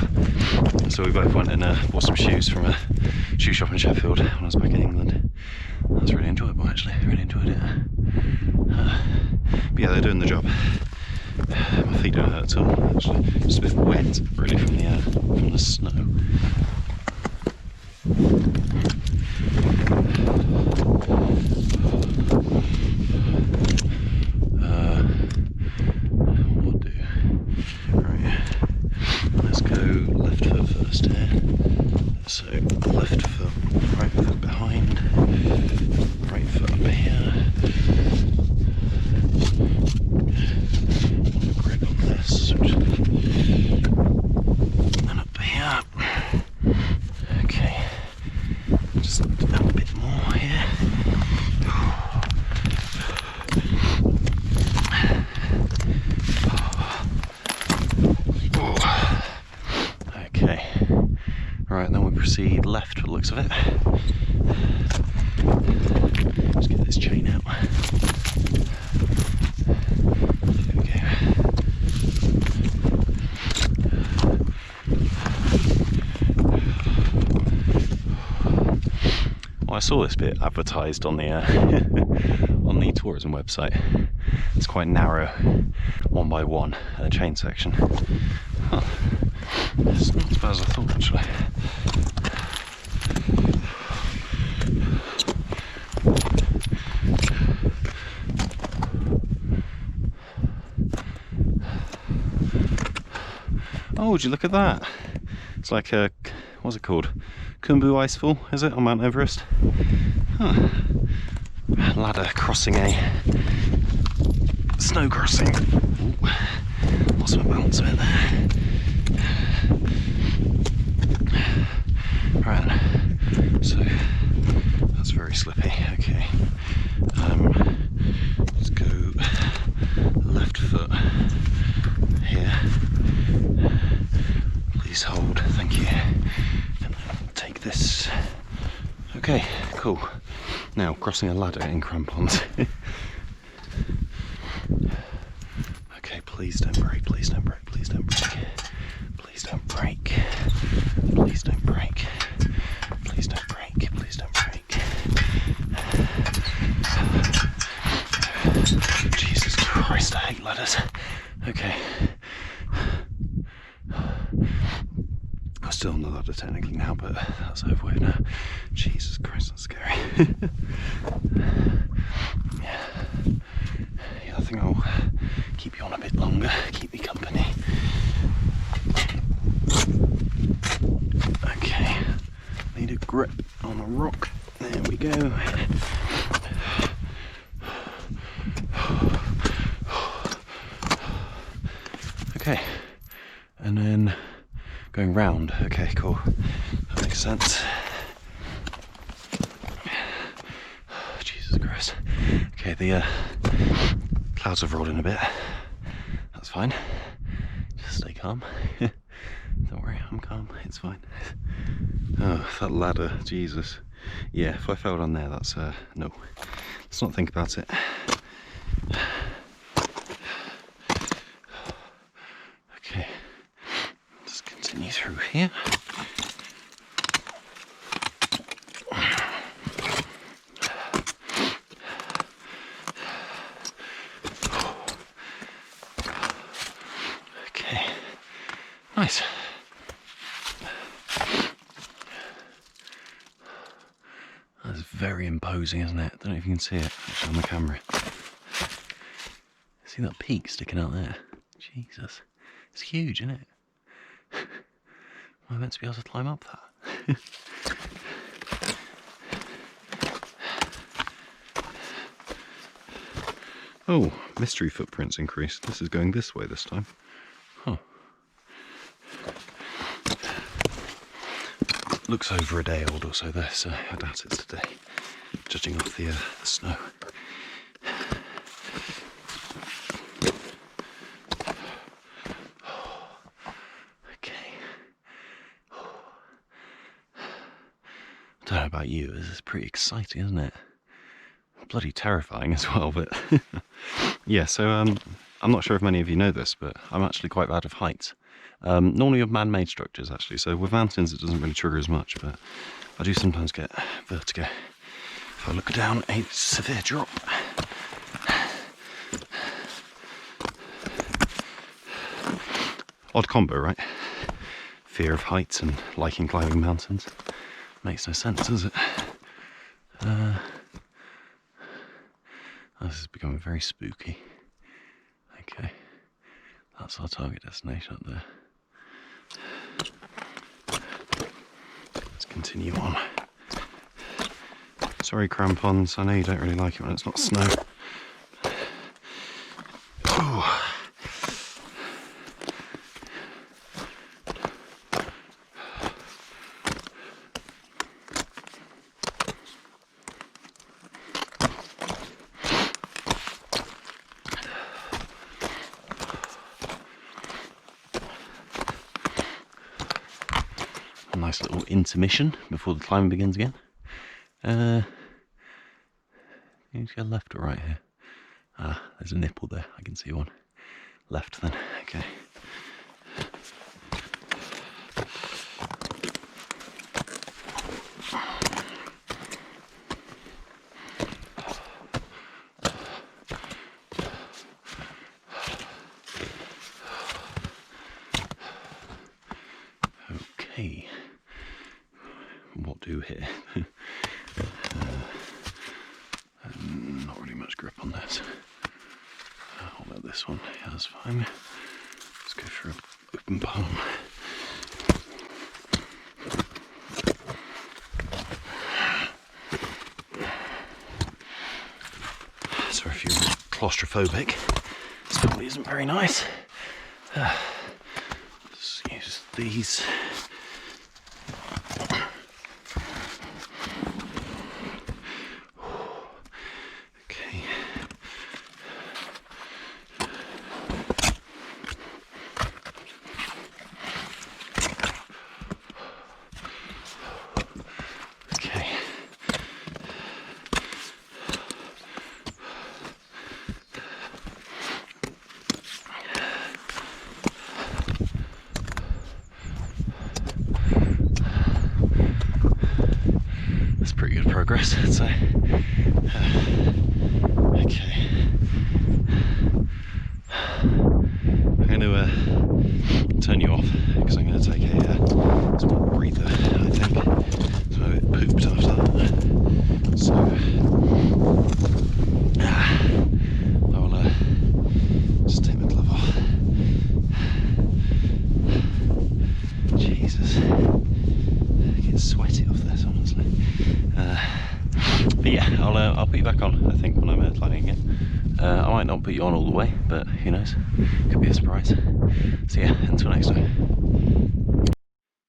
so we both went and bought some shoes from a shoe shop in Sheffield when I was back in England. That was really enjoyable, actually. Really enjoyed it. But yeah, they're doing the job. My feet don't hurt at all, actually. Just a bit wet, really, from the snow. What do? Right. Let's go left foot first here. So left foot, right foot behind, right foot up here. Grip on this, and up here. Okay, just a bit more here. Okay, right, then we proceed left for the looks of it. Let's get this chain out. There we go. Well, I saw this bit advertised on the on the tourism website. It's quite narrow, 1x1 chain section. Huh. It's not as bad as I thought, actually. Oh, would you look at that? It's like a, what's it called? Khumbu Icefall, is it, on Mount Everest? Huh. Ladder crossing a snow crossing. Ooh. Lost my balance a bit there. Right, so that's very slippy. Please hold, thank you. And take this. Okay, cool. Now, crossing a ladder in crampons. Okay, please don't break, please don't break, please don't break. Please don't break. Please don't break. Please don't break, please don't break. Jesus Christ, I hate ladders. Okay. I'm still on the ladder technically now, but that's over with now. Jesus Christ, that's scary. Yeah, I think I'll keep you on a bit longer, keep me company. Okay, need a grip on a rock. There we go. Okay, and then going round. Okay, cool. That makes sense. Jesus Christ. Okay, the clouds have rolled in a bit. That's fine. Just stay calm. Don't worry, I'm calm. It's fine. Oh, that ladder, Jesus. Yeah, if I fell down there, that's no. Let's not think about it. Okay, let's continue through here. Okay, nice. That's very imposing, isn't it? I don't know if you can see it actually on the camera. See that peak sticking out there? Jesus. It's huge, isn't it? Am I meant to be able to climb up that? Oh, mystery footprints increased. This is going this way this time. Huh. Looks over a day old or so there, so I doubt it's today, judging off the snow. Okay. I don't know about you, this is pretty exciting, isn't it? Bloody terrifying as well, but yeah, so I'm not sure if many of you know this, but I'm actually quite bad of heights. Normally of man-made structures, actually, so with mountains it doesn't really trigger as much, but I do sometimes get vertigo if I look down a severe drop. Odd combo, right? Fear of heights and liking climbing mountains. Makes no sense, does it? This is becoming very spooky. Okay, that's our target destination up there. Let's continue on. Sorry, crampons, I know you don't really like it when it's not snow. Oh. A nice little intermission before the climb begins again. You need to go left or right here? Ah, there's a nipple there, I can see one. Left then, okay. Okay, what do here? Not really much grip on this. What about this one? Yeah, that's fine. Let's go for an open palm. So if you're claustrophobic, this probably isn't very nice. Let's use these. pretty good progress, I'd say. Okay. I'm going to turn you off because I'm going to take a small breather, I think. So I'm a bit pooped after that. So I will just take my glove off. Jesus. I get sweaty off this, honestly. But yeah, I'll put you back on, I think, when I'm climbing again. I might not put you on all the way, but who knows? Could be a surprise. So yeah, until next time.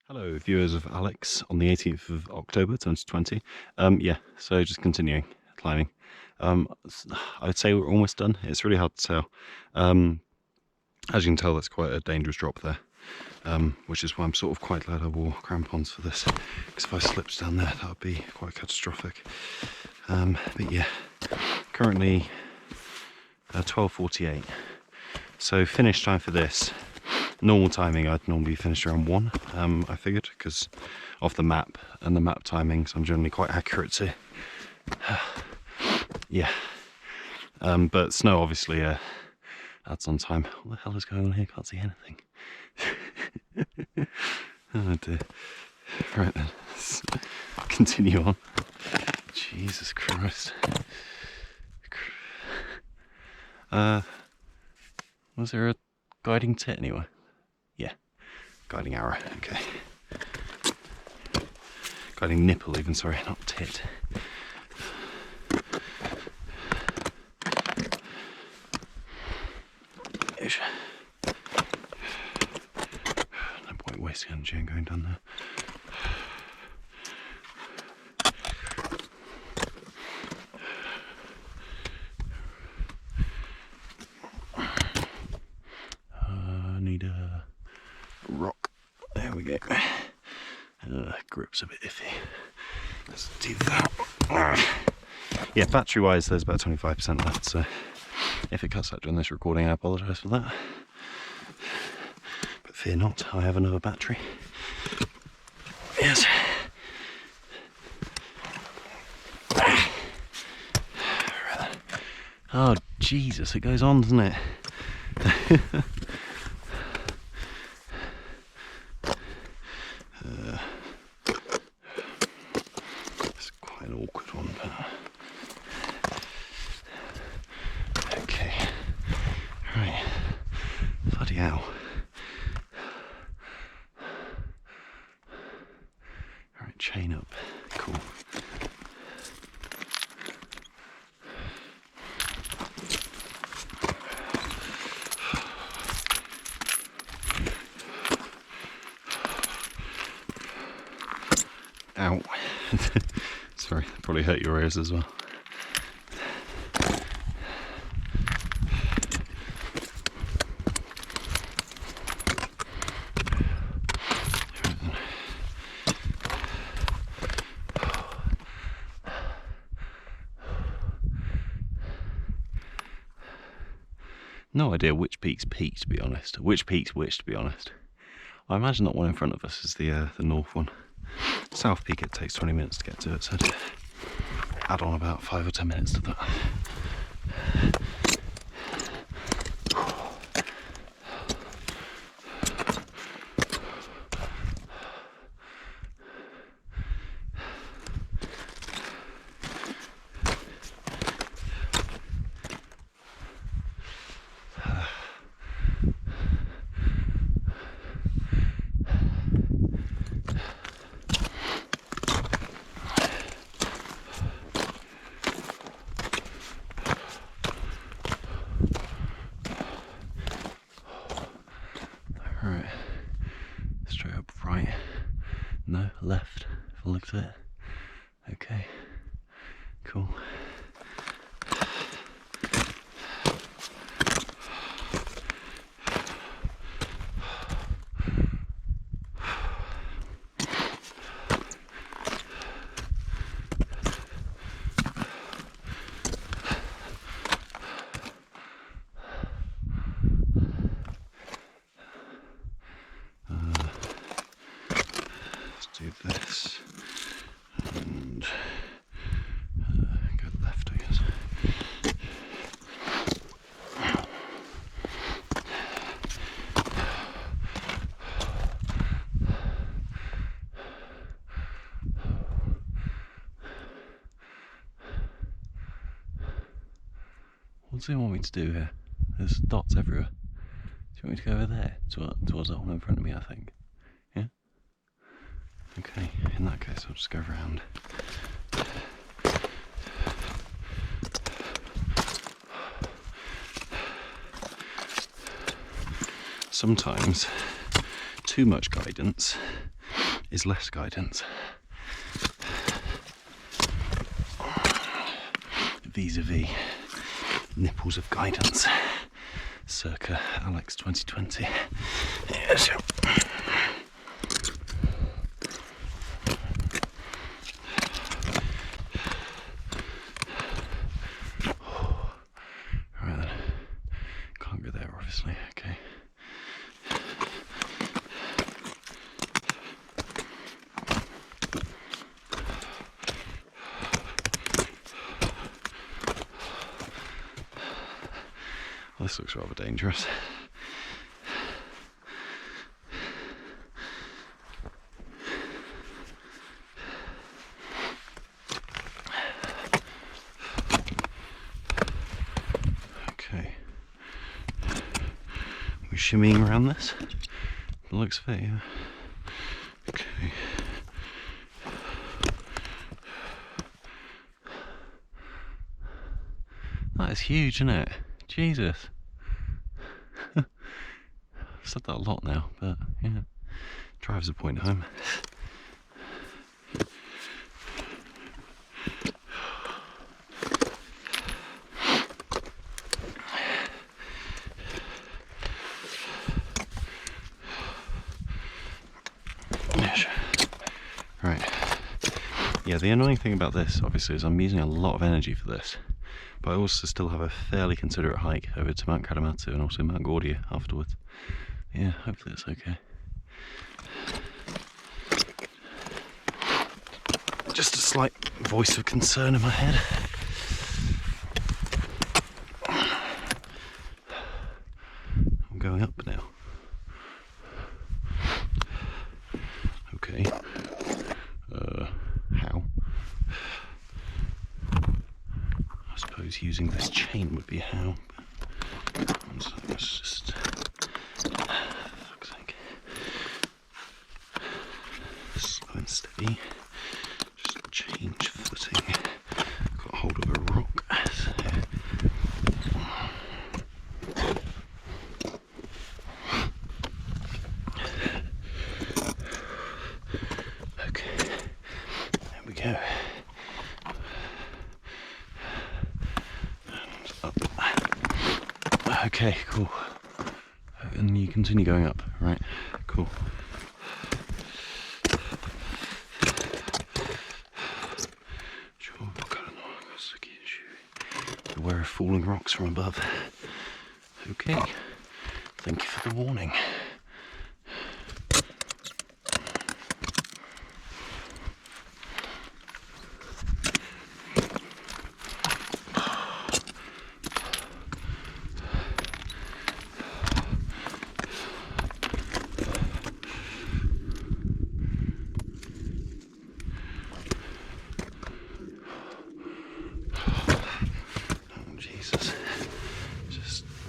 Hello, viewers of Alex on the 18th of October 2020. Yeah, so just continuing climbing. I'd say we're almost done. It's really hard to tell. As you can tell, that's quite a dangerous drop there. Which is why I'm sort of quite glad I wore crampons for this, because if I slipped down there that would be quite catastrophic. But yeah, currently 12:48, so finish time for this, normal timing I'd normally finish around 1, I figured, because of the map and the map timings I'm generally quite accurate to. Yeah, but snow obviously adds on time. What the hell is going on here? Can't see anything. Oh dear. Right then, let's continue on. Jesus Christ. Was there a guiding tit anywhere? Yeah, guiding arrow, okay. Guiding nipple even, sorry, not tit. No point wasting energy and going down there. I need a rock. There we go. Grip's a bit iffy. Let's do that. Yeah, battery wise there's about 25% left, so if it cuts out during this recording I apologise for that. But fear not, I have another battery. Yes. Oh Jesus, it goes on, doesn't it? It's quite an awkward one, but okay. Right. Bloody hell. Alright, chain up. Cool. Ow. Sorry, probably hurt your ears as well. No idea which peak's peak, to be honest. Which peak's which, to be honest. I imagine that one in front of us is the north one. South Peak, it takes 20 minutes to get to it, so I'd add on about 5 or 10 minutes to that. Right, straight up right, no, left, if I looked at it. Okay, cool. Do this, and What do you want me to do here? There's dots everywhere. Do you want me to go over there? Towards that one in front of me, I think. Yeah? Okay, in that case I'll just go around. Sometimes too much guidance is less guidance. Vis-a-vis nipples of guidance, circa Alex 2020. Yes. Right then, can't go there obviously, okay. This looks rather dangerous. Okay. We're shimmying around this. It looks fair, yeah. Okay. That is huge, isn't it? Jesus. I've said that a lot now, but yeah, drives the point home. Right. Yeah, the annoying thing about this, obviously, is I'm using a lot of energy for this. But I also still have a fairly considerate hike over to Mount Karamatsu and also Mount Goryu afterwards. Yeah, hopefully it's okay. Just a slight voice of concern in my head. I'm going up now. Okay. How? I suppose using this chain would be how. So let's just. Fuck's sake. Slow and steady. Just change footing. Got hold of a rock. So. Okay. There we go. Okay, cool. And you continue going up, right? Cool. Beware of falling rocks from above. Okay. Thank you for the warning.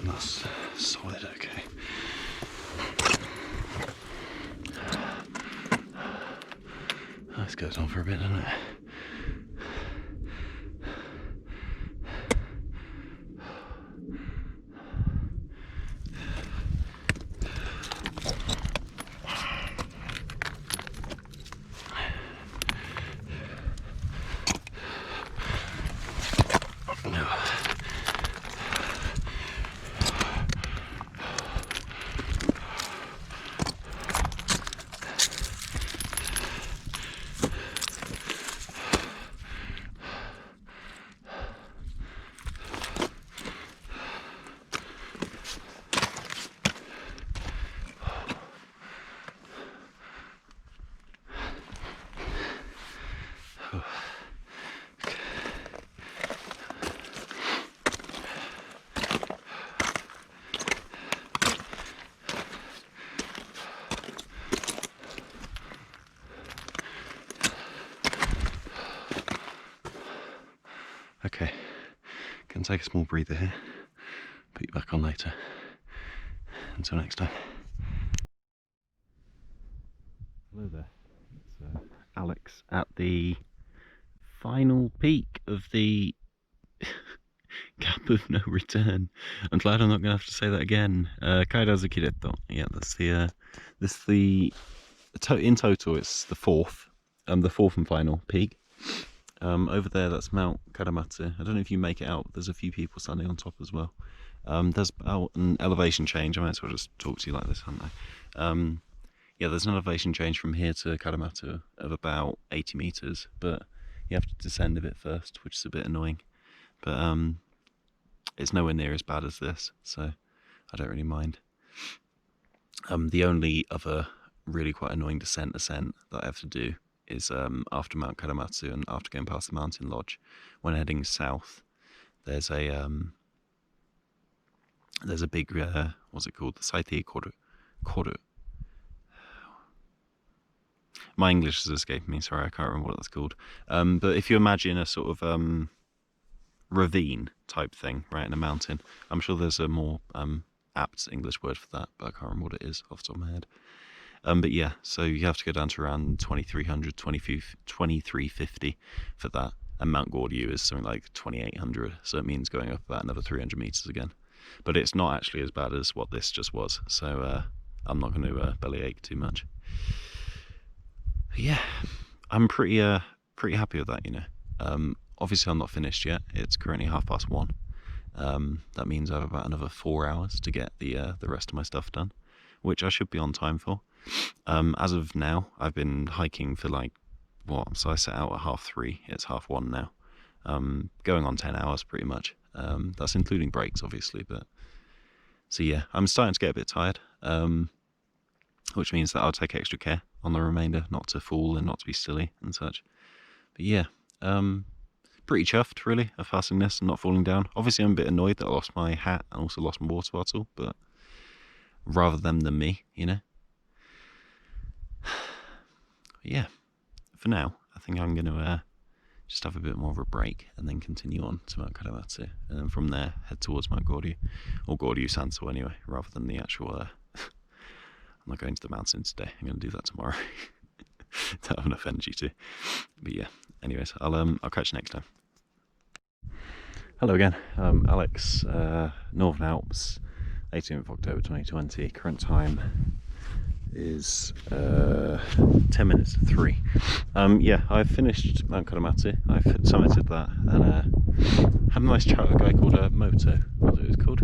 That's solid, okay. This goes on for a bit, doesn't it? Okay, can take a small breather here. put you back on later. Until next time. Hello there, it's Alex at the final peak of the gap of no return. I'm glad I'm not going to have to say that again. Kaerazu Kiretto. Yeah, that's in total it's the fourth and final peak. Over there, that's Mount Karamatsu. I don't know if you make it out. There's a few people standing on top as well. There's about an elevation change. I might as well just talk to you like this, haven't I? Yeah, there's an elevation change from here to Karamata of about 80 meters, but you have to descend a bit first, which is a bit annoying. But it's nowhere near as bad as this, so I don't really mind. The only other really quite annoying ascent that I have to do is after Mount Karamatsu and after going past the mountain lodge. When heading south, there's a big what's it called? The Saite Koru. My English is escaping me. Sorry, I can't remember what that's called. But if you imagine a sort of ravine type thing, right, in a mountain, I'm sure there's a more apt English word for that, but I can't remember what it is off the top of my head. But yeah, so you have to go down to around 2300, 2350 for that. And Mount Goryu is something like 2800, so it means going up about another 300 meters again. But it's not actually as bad as what this just was, so I'm not going to bellyache too much. But yeah, I'm pretty happy with that, you know. Obviously I'm not finished yet. It's currently 1:30. That means I have about another 4 hours to get the rest of my stuff done, which I should be on time for. As of now, I've been hiking for like, what? So I set out at 3:30. It's 1:30 now. Going on 10 hours pretty much. That's including breaks, obviously. But so yeah, I'm starting to get a bit tired, which means that I'll take extra care on the remainder, not to fall and not to be silly and such. But yeah, pretty chuffed really of passing this and not falling down. Obviously, I'm a bit annoyed that I lost my hat and also lost my water bottle, but rather them than me, you know. Yeah, for now, I think I'm going to just have a bit more of a break and then continue on to Mount Karamatsu, and then from there head towards Mount Goryu, or Goryu Sanso anyway, rather than the actual. I'm not going to the mountain today. I'm going to do that tomorrow. Don't have enough energy to. But yeah, anyways, I'll catch you next time. Hello again, Alex, Northern Alps, 18th of October 2020. Current time is 10 minutes to 3. Yeah, I've finished Mount Karamatsu. I've summited that and had a nice chat with a guy called Moto, what it was called.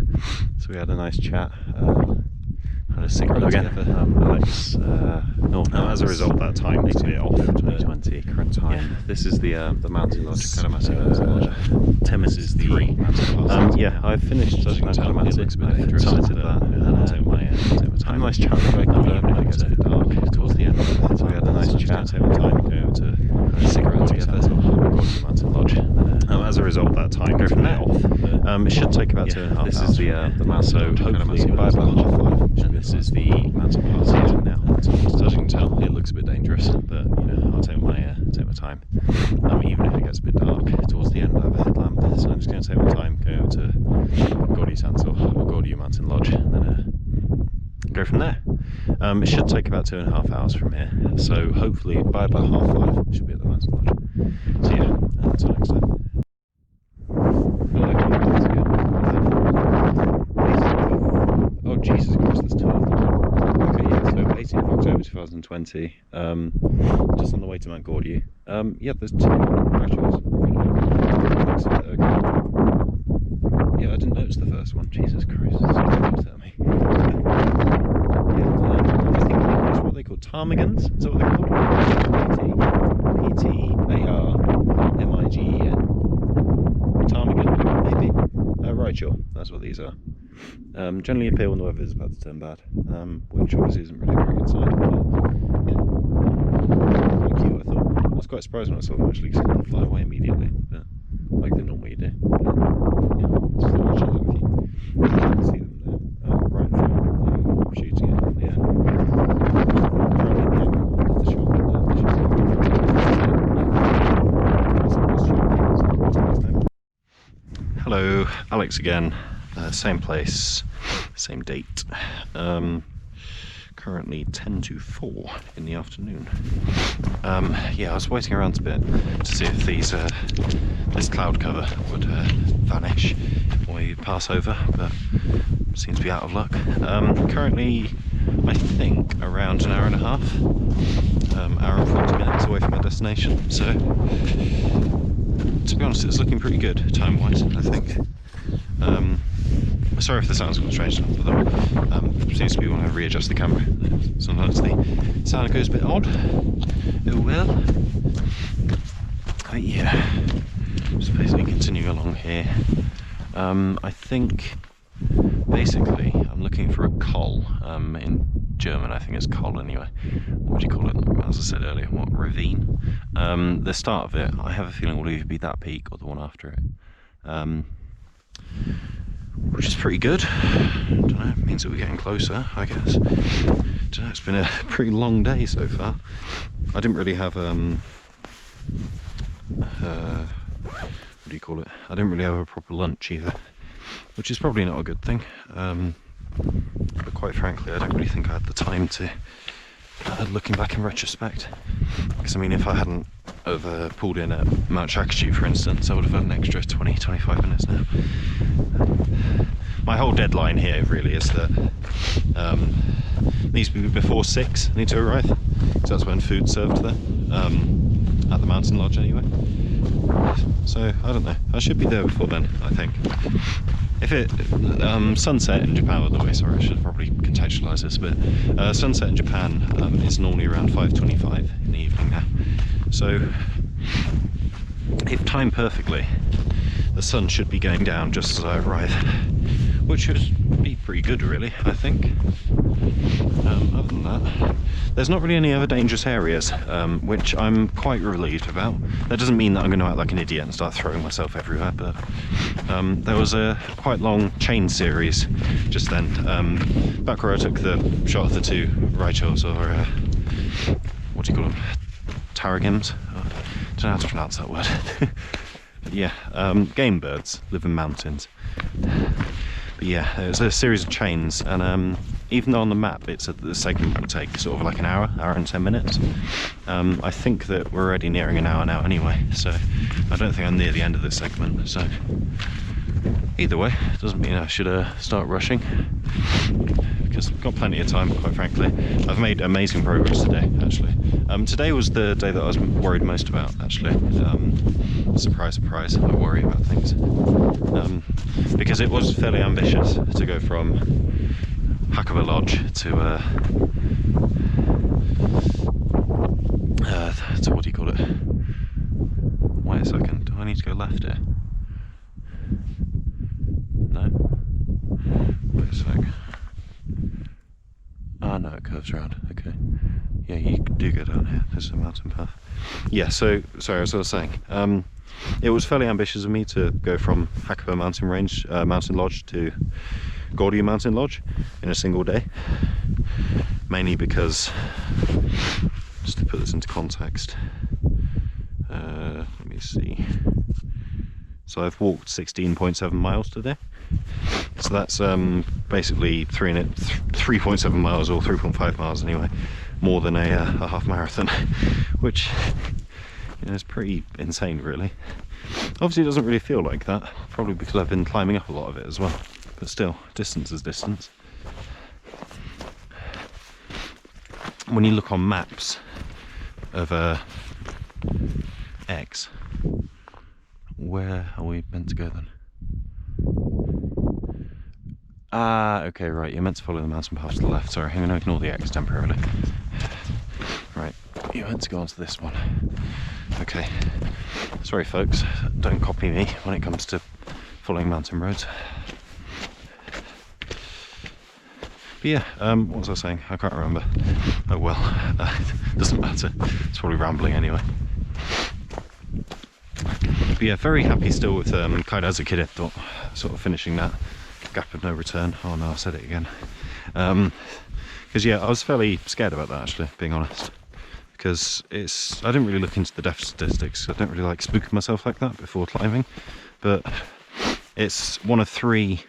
So we had a nice chat, had a cigarette together. Alex, Northern Alps. As a result, that time is a bit off. 2020, current time. Yeah, this is the mountain lodge, Karamatsu mountain lodge. 10 minutes is the 3. Yeah, I've finished Mount Karamatsu. I've summited that and had a nice chat with a guy called Moto. It gets a bit dark towards the end, so we had a nice chat. Take the time to have a cigarette together. Goryu mountain lodge. As a result, that time goes from there off. It should take about 2.5 hours. This is the mountain. So hopefully by about 5:30. And this is the mountain pass now. So as you can tell, it looks a bit dangerous, but you know, I'll take my time. Even if it gets a bit dark towards the end, I have a headlamp, so I'm just going to take my time, go over to Goryu Sanso, or Goryu mountain lodge, and then go from there. It should take about 2.5 hours from here, so hopefully by about 5:30 I should be at the mountain lodge. So yeah, until next time. Oh Jesus Christ, that's tough. Okay, yeah, so 18th of October 2020, just on the way to Mount Goryu. Yeah, there's 2 graduates. Yeah, I didn't notice the first one. Jesus Christ, that's what at me. I think in English, what are they called? Ptarmigans? Is that what they're called? P-T-A-R-M-I-G-E-N. Ptarmigan, maybe? Right, sure, that's what these are. Generally appear when the weather is about to turn bad, which obviously isn't really a very good sign, but yeah, quite cute I thought. I was quite surprised when I saw them actually, because they didn't fly away immediately, but like they normally do. But, yeah, just thought I'd share that with you. You can see them there, right in front, shooting it in the air. Currently in the angle of the shot, Hello, Alex again. Same place, same date. Currently 10 to 4 in the afternoon. Yeah, I was waiting around a bit to see if this cloud cover would vanish or you pass over, but seems to be out of luck. Currently, I think around an hour and a half, hour and 40 minutes away from my destination. So, to be honest, it's looking pretty good time-wise, I think. Sorry if the sound's got strange enough, but seems to be when I readjust the camera. Sometimes the sound goes a bit odd. Oh well. But yeah, just basically continuing along here. I think basically I'm looking for a col. In German, I think it's col anyway. What do you call it? As I said earlier, what, ravine? The start of it, I have a feeling will either be that peak or the one after it. Which is pretty good. Don't know, it means that we're getting closer, I guess. Don't know, it's been a pretty long day so far. I didn't really have what do you call it? I didn't really have a proper lunch either, which is probably not a good thing. But quite frankly, I don't really think I had the time to. Looking back in retrospect, because I mean, if I hadn't have pulled in at Mount Shakachu, for instance, I would have had an extra 20-25 minutes now. My whole deadline here really is that it needs to be before 6. I need to arrive, because that's when food's served there, at the mountain lodge anyway. So I don't know. I should be there before then, I think. If it sunset in Japan, by the way, sorry, I should probably contextualise this, but sunset in Japan is normally around 5:25 in the evening now. So, if timed perfectly, the sun should be going down just as I arrive, which should be pretty good, really, I think. Other than that, there's not really any other dangerous areas, which I'm quite relieved about. That doesn't mean that I'm going to act like an idiot and start throwing myself everywhere, but there was a quite long chain series just then, back where I took the shot of the two raichos, or what do you call them? Taragims? I don't know how to pronounce that word. But yeah, game birds live in mountains. But yeah, there's a series of chains, and even though on the map it's the segment will take sort of like an hour and 10 minutes, I think that we're already nearing an hour now anyway, so I don't think I'm near the end of this segment. So either way, it doesn't mean I should start rushing, because I've got plenty of time, quite frankly. I've made amazing progress today, actually. Today was the day that I was worried most about, actually. Surprise, surprise, I worry about things. Because it was fairly ambitious to go from Hakuba Lodge to what do you call it? Wait a second, do I need to go left here? No? Wait a sec. Ah, no, it curves around, okay. Yeah, you do go down here, there's a mountain path. Yeah, so, sorry, as I was saying, it was fairly ambitious of me to go from Hakuba Mountain Range, Mountain Lodge to Goryu Mountain Lodge in a single day. Mainly because, just to put this into context, let me see. So I've walked 16.7 miles today. So that's basically 3.7 miles, or 3.5 miles anyway, more than a half marathon, which, you know, is pretty insane, really. Obviously it doesn't really feel like that, probably because I've been climbing up a lot of it as well, but still, distance is distance. When you look on maps of X, where are we meant to go then? Ah, okay, right, you're meant to follow the mountain path to the left. Sorry, I'm going to ignore the X temporarily. Right, you're meant to go onto this one. Okay, sorry folks, don't copy me when it comes to following mountain roads. But yeah, what was I saying? I can't remember. Oh well, doesn't matter. It's probably rambling anyway. But yeah, very happy still with Kaerazu Kiretto, sort of finishing that gap of no return. Oh no, I said it again. Because yeah, I was fairly scared about that, actually, being honest. Because I didn't really look into the death statistics. I don't really like spooking myself like that before climbing. But it's one of 3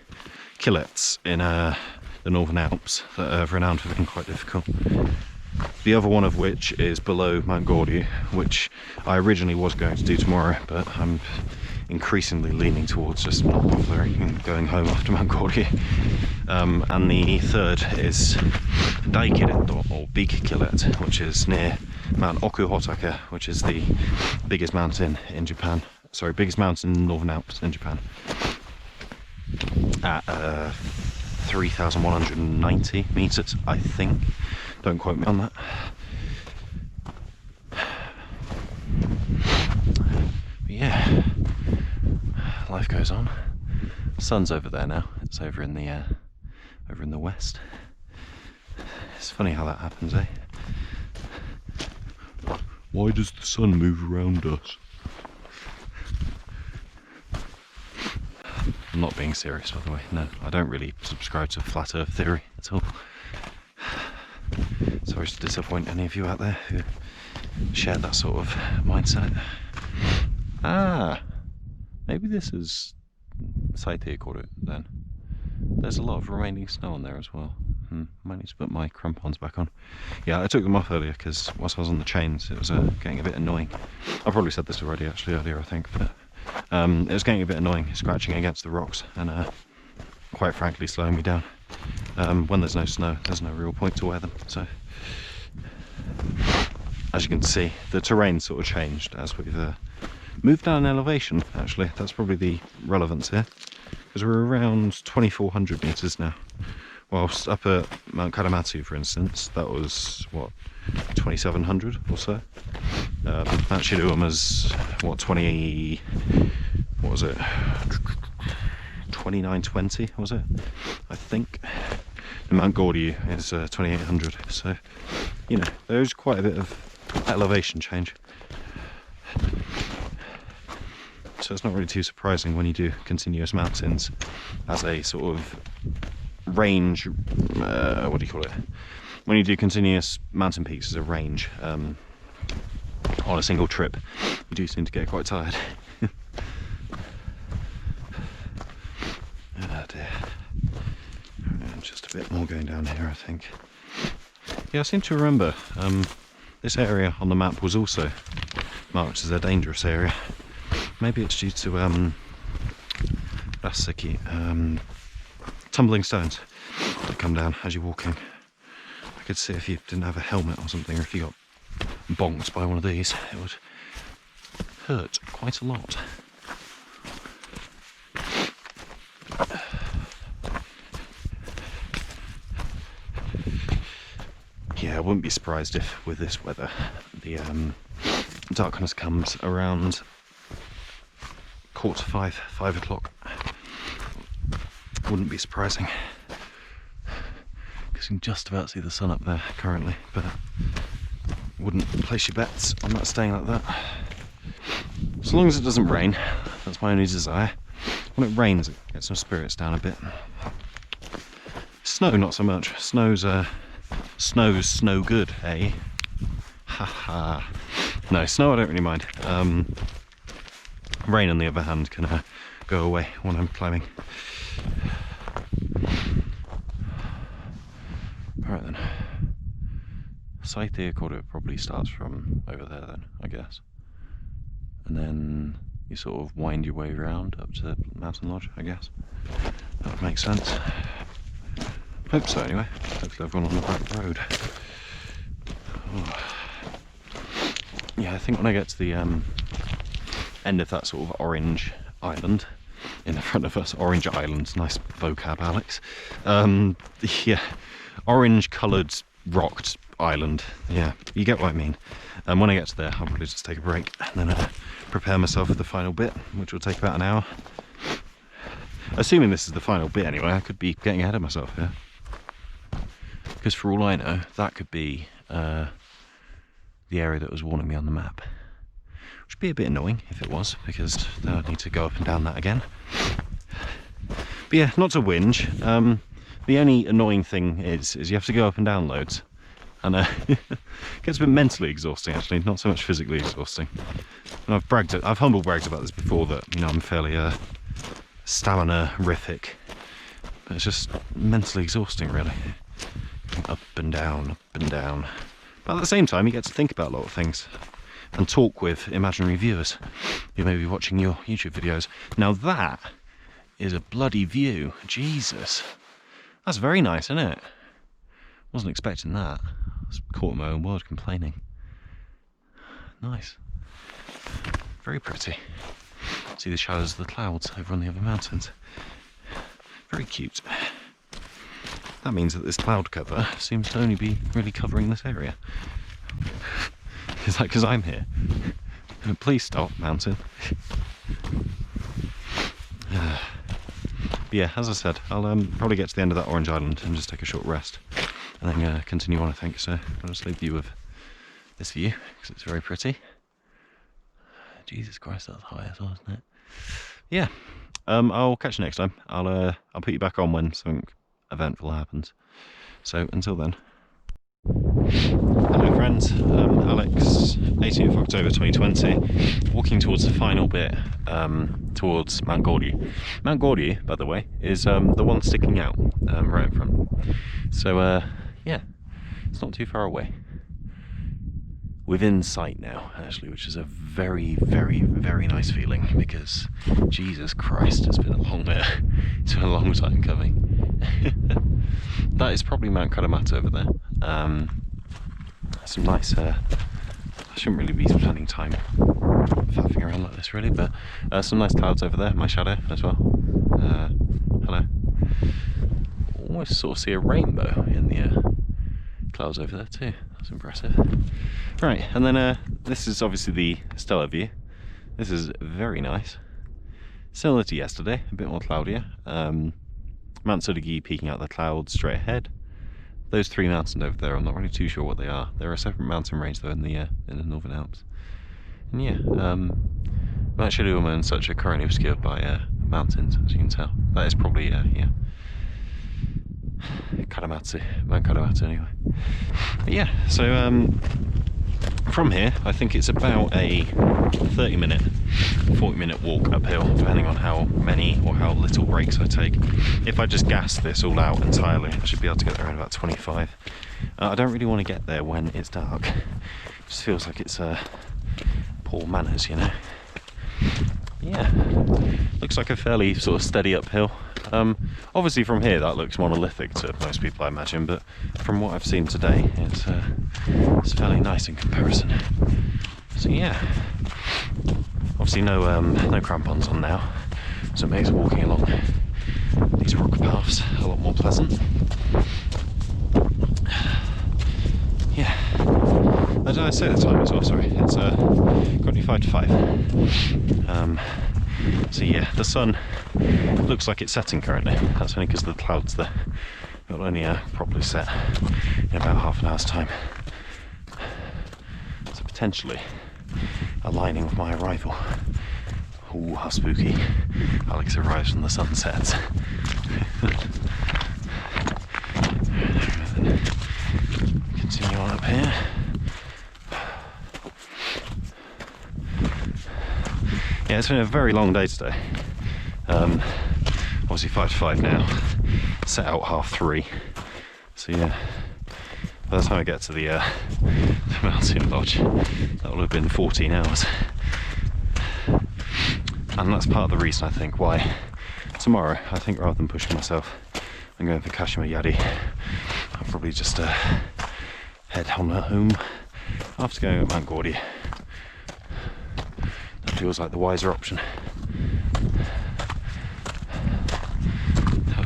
killets in the Northern Alps that are renowned for being quite difficult. The other one of which is below Mount Goryu, which I originally was going to do tomorrow, but I'm increasingly leaning towards just not bothering and going home after Mount Goryu. And the third is Bukī Kiretto, or Big Kiret, which is near Mount Okuhotake, which is the biggest mountain in Japan. Sorry, biggest mountain in the Northern Alps in Japan. At 3,190 meters, I think. Don't quote me on that. But yeah, life goes on. Sun's over there now. It's over in the west. It's funny how that happens, eh? Why does the sun move around us? I'm not being serious, by the way. No, I don't really subscribe to flat earth theory at all. Sorry to disappoint any of you out there who share that sort of mindset. Ah, maybe this is Saite Kiretto then. There's a lot of remaining snow on there as well. Might need to put my crampons back on. Yeah, I took them off earlier because whilst I was on the chains it was getting a bit annoying. I probably said this already actually earlier, I think, but it was getting a bit annoying scratching against the rocks and quite frankly slowing me down. When there's no snow, there's no real point to wear them. So as you can see, the terrain sort of changed as we've moved down in elevation. Actually, that's probably the relevance here, because we're around 2,400 meters now. Whilst up at Mount Karamatsu, for instance, that was what, 2,700 or so. Mount Shiruama's what, 2920 was it, I think. And Mount Goryu is 2,800. So you know, there's quite a bit of elevation change. So it's not really too surprising when you do continuous mountains as a sort of range, what do you call it? When you do continuous mountain peaks as a range on a single trip, you do seem to get quite tired. Oh dear. And just a bit more going down here, I think. Yeah, I seem to remember this area on the map was also marked as a dangerous area. Maybe it's due to tumbling stones that come down as you're walking. I could see if you didn't have a helmet or something, or if you got bonked by one of these, it would hurt quite a lot. Yeah, I wouldn't be surprised if with this weather the darkness comes around 4:45, 5 o'clock. Wouldn't be surprising, because you can just about see the sun up there currently, but wouldn't place your bets on that staying like that. As long as it doesn't rain, that's my only desire. When it rains, it gets my spirits down a bit. Snow, not so much. Snow's snow good, eh? Haha. No, snow I don't really mind. Rain, on the other hand, can go away when I'm climbing. Alright then. Saite Kiretto probably starts from over there then, I guess. And then you sort of wind your way around up to Mountain Lodge, I guess. That would make sense. Hope so anyway. Hopefully I've gone on the right road. Oh. Yeah, I think when I get to the end of that sort of orange island in the front of us, orange island, nice vocab, Alex. Yeah, orange coloured rocked island. Yeah, you get what I mean. And when I get to there, I'll probably just take a break and then prepare myself for the final bit, which will take about an hour. Assuming this is the final bit anyway, I could be getting ahead of myself here. Because for all I know, that could be the area that was warning me on the map. Which would be a bit annoying if it was, because then I'd need to go up and down that again. But yeah, not to whinge. The only annoying thing is you have to go up and down loads. And it gets a bit mentally exhausting actually, not so much physically exhausting. And I've humble bragged about this before, that, you know, I'm fairly stamina-rific. But it's just mentally exhausting, really. Up and down, up and down. But at the same time, you get to think about a lot of things and talk with imaginary viewers who may be watching your YouTube videos. Now that is a bloody view. Jesus. That's very nice, isn't it? Wasn't expecting that. I was caught in my own world complaining. Nice. Very pretty. See the shadows of the clouds over on the other mountains. Very cute. That means that this cloud cover seems to only be really covering this area. Is that because I'm here? Please stop, mountain. But yeah, as I said, I'll probably get to the end of that orange island and just take a short rest. And then continue on, I think. So I'll just leave you with this view, because it's very pretty. Jesus Christ, that's high as well, isn't it? Yeah. I'll catch you next time. I'll put you back on when something eventful happens. So until then. Hello friends, Alex, 18th of October 2020, walking towards the final bit, towards Mount Goryu. Mount Goryu, by the way, is the one sticking out right in front. So yeah, it's not too far away. Within sight now, actually, which is a very, very, very nice feeling, because Jesus Christ, it's been a long time coming. That is probably Mount Karamata over there. Some nice, I shouldn't really be spending time faffing around like this really, but some nice clouds over there, my shadow as well. Hello. Almost sort of see a rainbow in the clouds over there too. That's impressive. Right, and then this is obviously the stellar view. This is very nice. Similar to yesterday, a bit more cloudier. Mount Tsurugi peeking out the clouds straight ahead. Those three mountains over there, I'm not really too sure what they are. They're a separate mountain range though in the Northern Alps. And yeah, Mount Shiruma and such are currently obscured by mountains, as you can tell. That is probably, yeah, Karamatsu, Mount Karamatsu anyway. But yeah, so from here, I think it's about a 30-minute, 40-minute walk uphill, depending on how many or how little breaks I take. If I just gas this all out entirely, I should be able to get there in about 25. I don't really want to get there when it's dark. It just feels like it's poor manners, you know. Yeah, looks like a fairly sort of steady uphill. Obviously from here that looks monolithic to most people, I imagine, but from what I've seen today, it's fairly nice in comparison. So yeah, obviously no crampons on now, so it makes walking along these rock paths a lot more pleasant. Yeah. Did I say the time as well? Sorry, it's currently 5 to 5. So yeah, the sun looks like it's setting currently. That's only because of the clouds there. It'll only properly set in about half an hour's time. So potentially aligning with my arrival. Ooh, how spooky. Alex arrives when the sun sets. Continue on up here. Yeah, it's been a very long day today. Obviously 5 to 5 now. Set out 3:30. So yeah, by the time I get to the mountain lodge, that will have been 14 hours. And that's part of the reason I think why tomorrow, I think rather than pushing myself and going for Kashima Yari, I'll probably just head on home after going at Mount Goryu. That feels like the wiser option. So,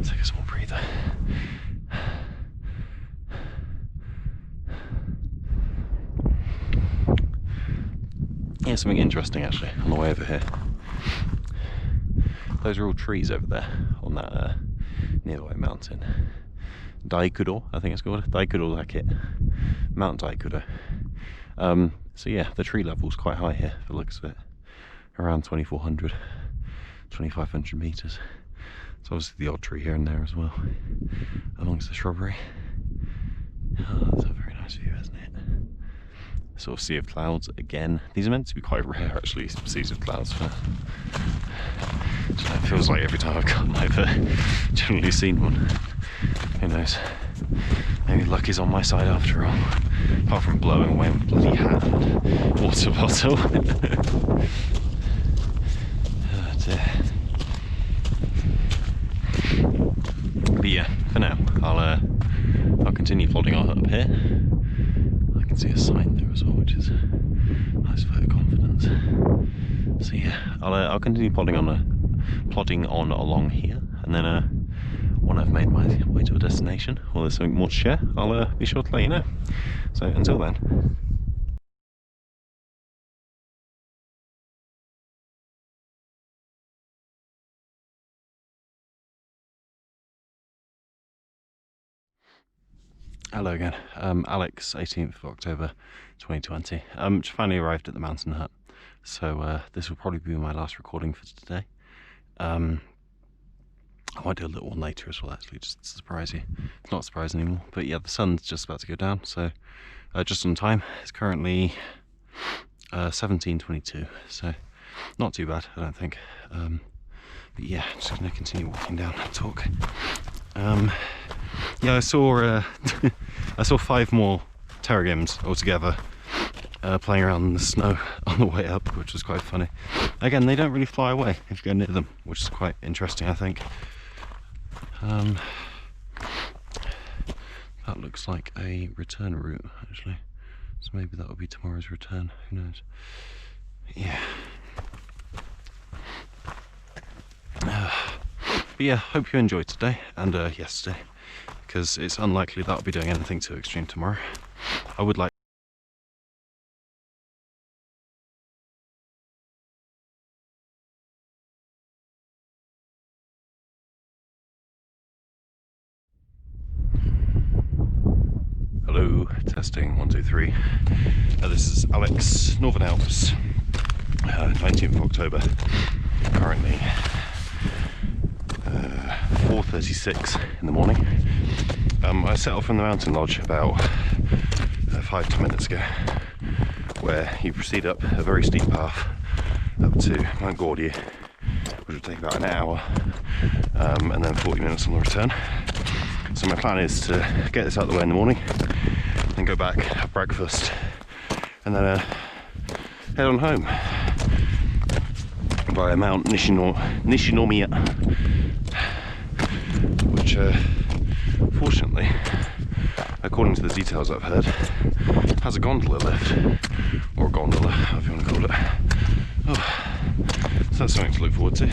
take a small breather. Yeah, something interesting actually on the way over here. Those are all trees over there on that nearby mountain. Daikudo, I think it's called. Daikudo Dake. Mount Daikudo. So yeah, the tree level's quite high here, if it looks of it. Around 2,400, 2,500 metres. It's obviously the odd tree here and there as well, amongst the shrubbery. Oh, that's a very nice view, isn't it? sort of sea of clouds again. These are meant to be quite rare actually, seas of clouds. For, it feels like every time I've come I've generally seen one. Who knows? Maybe luck is on my side after all. Apart from blowing away my bloody hat and water bottle. Oh dear. But yeah, for now, I'll continue plodding on up here. I can see a sign there as well, which is a nice vote of confidence. So yeah, I'll continue plodding on along here, and then when I've made my way to a destination, or there's something more to share, I'll be sure to let you know. So until then. Hello again, Alex, 18th of October 2020. Just finally arrived at the mountain hut, so this will probably be my last recording for today. I might do a little one later as well, actually, just to surprise you. It's not a surprise anymore, but yeah, the sun's just about to go down, so just on time. It's currently 17:22, so not too bad, I don't think. But yeah, just going to continue walking down and talk. Yeah, I saw I saw 5 more pterogims altogether playing around in the snow on the way up, which was quite funny. Again, they don't really fly away if you go near them, which is quite interesting, I think. That looks like a return route, actually. So maybe that will be tomorrow's return, who knows. Yeah. But yeah, hope you enjoyed today and yesterday, because it's unlikely that I'll be doing anything too extreme tomorrow. I would like Hello, testing 1 2 3. This is Alex, Northern Alps, 19th of October. Currently 4:36 in the morning. I set off from the mountain lodge about 5-10 minutes ago, where you proceed up a very steep path up to Mount Goryu, which will take about an hour, and then 40 minutes on the return. So my plan is to get this out of the way in the morning, then go back, have breakfast, and then head on home via Mount Nishinomiya, which fortunately, according to the details I've heard, has a gondola lift, or a gondola, if you want to call it. Oh, so that's something to look forward to.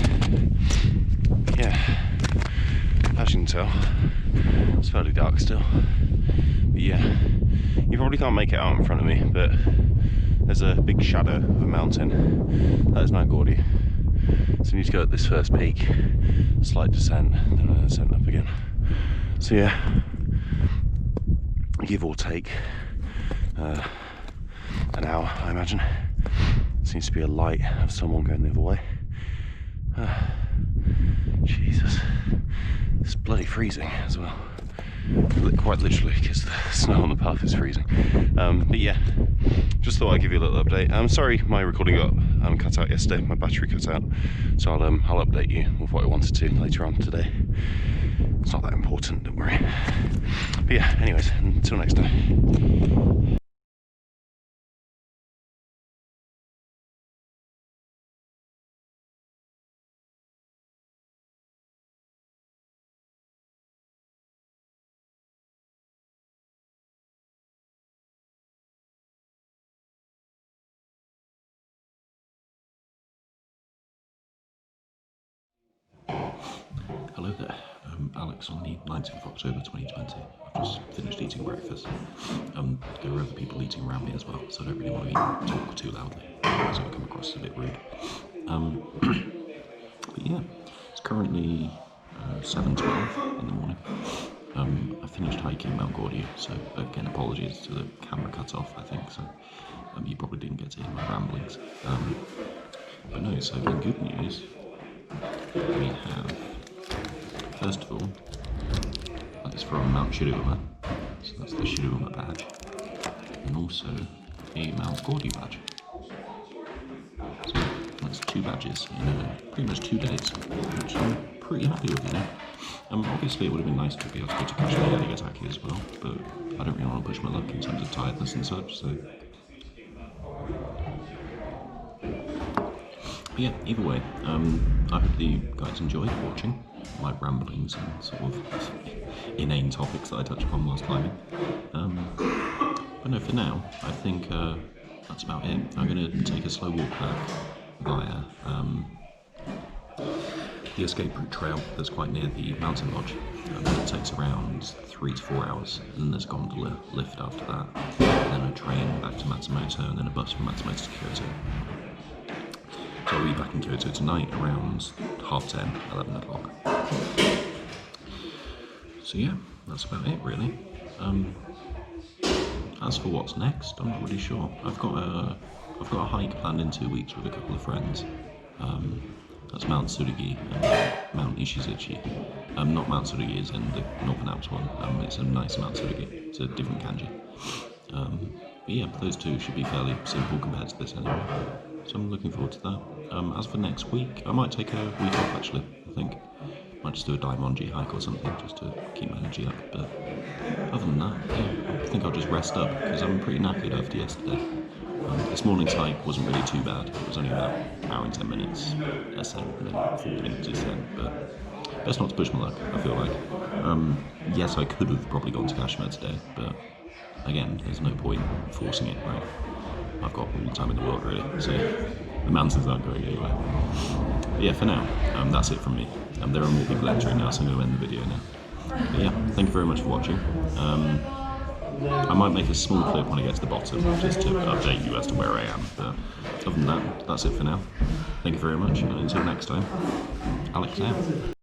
Yeah, as you can tell, it's fairly dark still. But yeah, you probably can't make it out in front of me, but there's a big shadow of a mountain. That is Mount Goryu. So you need to go at this first peak, slight descent, then an ascent up again. So yeah, give or take an hour, I imagine. Seems to be a light of someone going the other way. Jesus, it's bloody freezing as well. Quite literally, because the snow on the path is freezing. But yeah, just thought I'd give you a little update. I'm sorry my recording got cut out yesterday, my battery cut out, so I'll update you with what I wanted to later on today. It's not that important, don't worry. But yeah, anyways, until next time. Hello there, Alex on the 19th of October 2020. I've just finished eating breakfast. There are other people eating around me as well, so I don't really want to talk too loudly, otherwise it will come across as a bit rude. But yeah, it's currently 7:12 in the morning. I finished hiking Mount Goryu, so again apologies to the camera cut off, I think, so you probably didn't get to hear my ramblings. But no, so the good news, we have, first of all, that is from Mount Shiruma, so that's the Shiruma badge, and also a Mount Goryu badge. So that's 2 badges in pretty much 2 days, which I'm pretty happy with, you know. Obviously it would have been nice to be able to go to Kaerazu Kiretto as well, but I don't really want to push my luck in terms of tiredness and such, so... But yeah, either way, I hope that you guys enjoyed watching my ramblings and sort of inane topics that I touched upon whilst climbing. But no, for now, I think that's about it. I'm going to take a slow walk back via the escape route trail that's quite near the mountain lodge. It takes around 3 to 4 hours, and then there's a gondola lift after that, and then a train back to Matsumoto, and then a bus from Matsumoto to Kyoto. So I'll be back in Kyoto tonight around 10:30, 11 o'clock. So yeah, that's about it really. As for what's next, I'm not really sure. I've got a hike planned in 2 weeks with a couple of friends. That's Mount Tsurugi and Mount Ishizuchi. Not Mount Tsurugi is in the Northern Alps one. It's a nice Mount Tsurugi. It's a different kanji. But yeah, those two should be fairly simple compared to this anyway. So I'm looking forward to that. As for next week, I might take a week off actually, I think. Might just do a Daimonji hike or something, just to keep my energy up. But other than that, yeah, I think I'll just rest up, because I'm pretty knackered after yesterday. This morning's hike wasn't really too bad. It was only about an hour and 10 minutes ascent, and then 40 minutes descent, but best not to push my luck, I feel like. Yes, I could have probably gone to Kashima today, but again, there's no point forcing it, right? I've got all the time in the world, really, so the mountains aren't going anywhere. But yeah, for now, that's it from me. There are more people entering now, so I'm going to end the video now. But yeah, thank you very much for watching. I might make a small clip when I get to the bottom, just to update you as to where I am, but other than that, that's it for now. Thank you very much, and until next time, Alex out.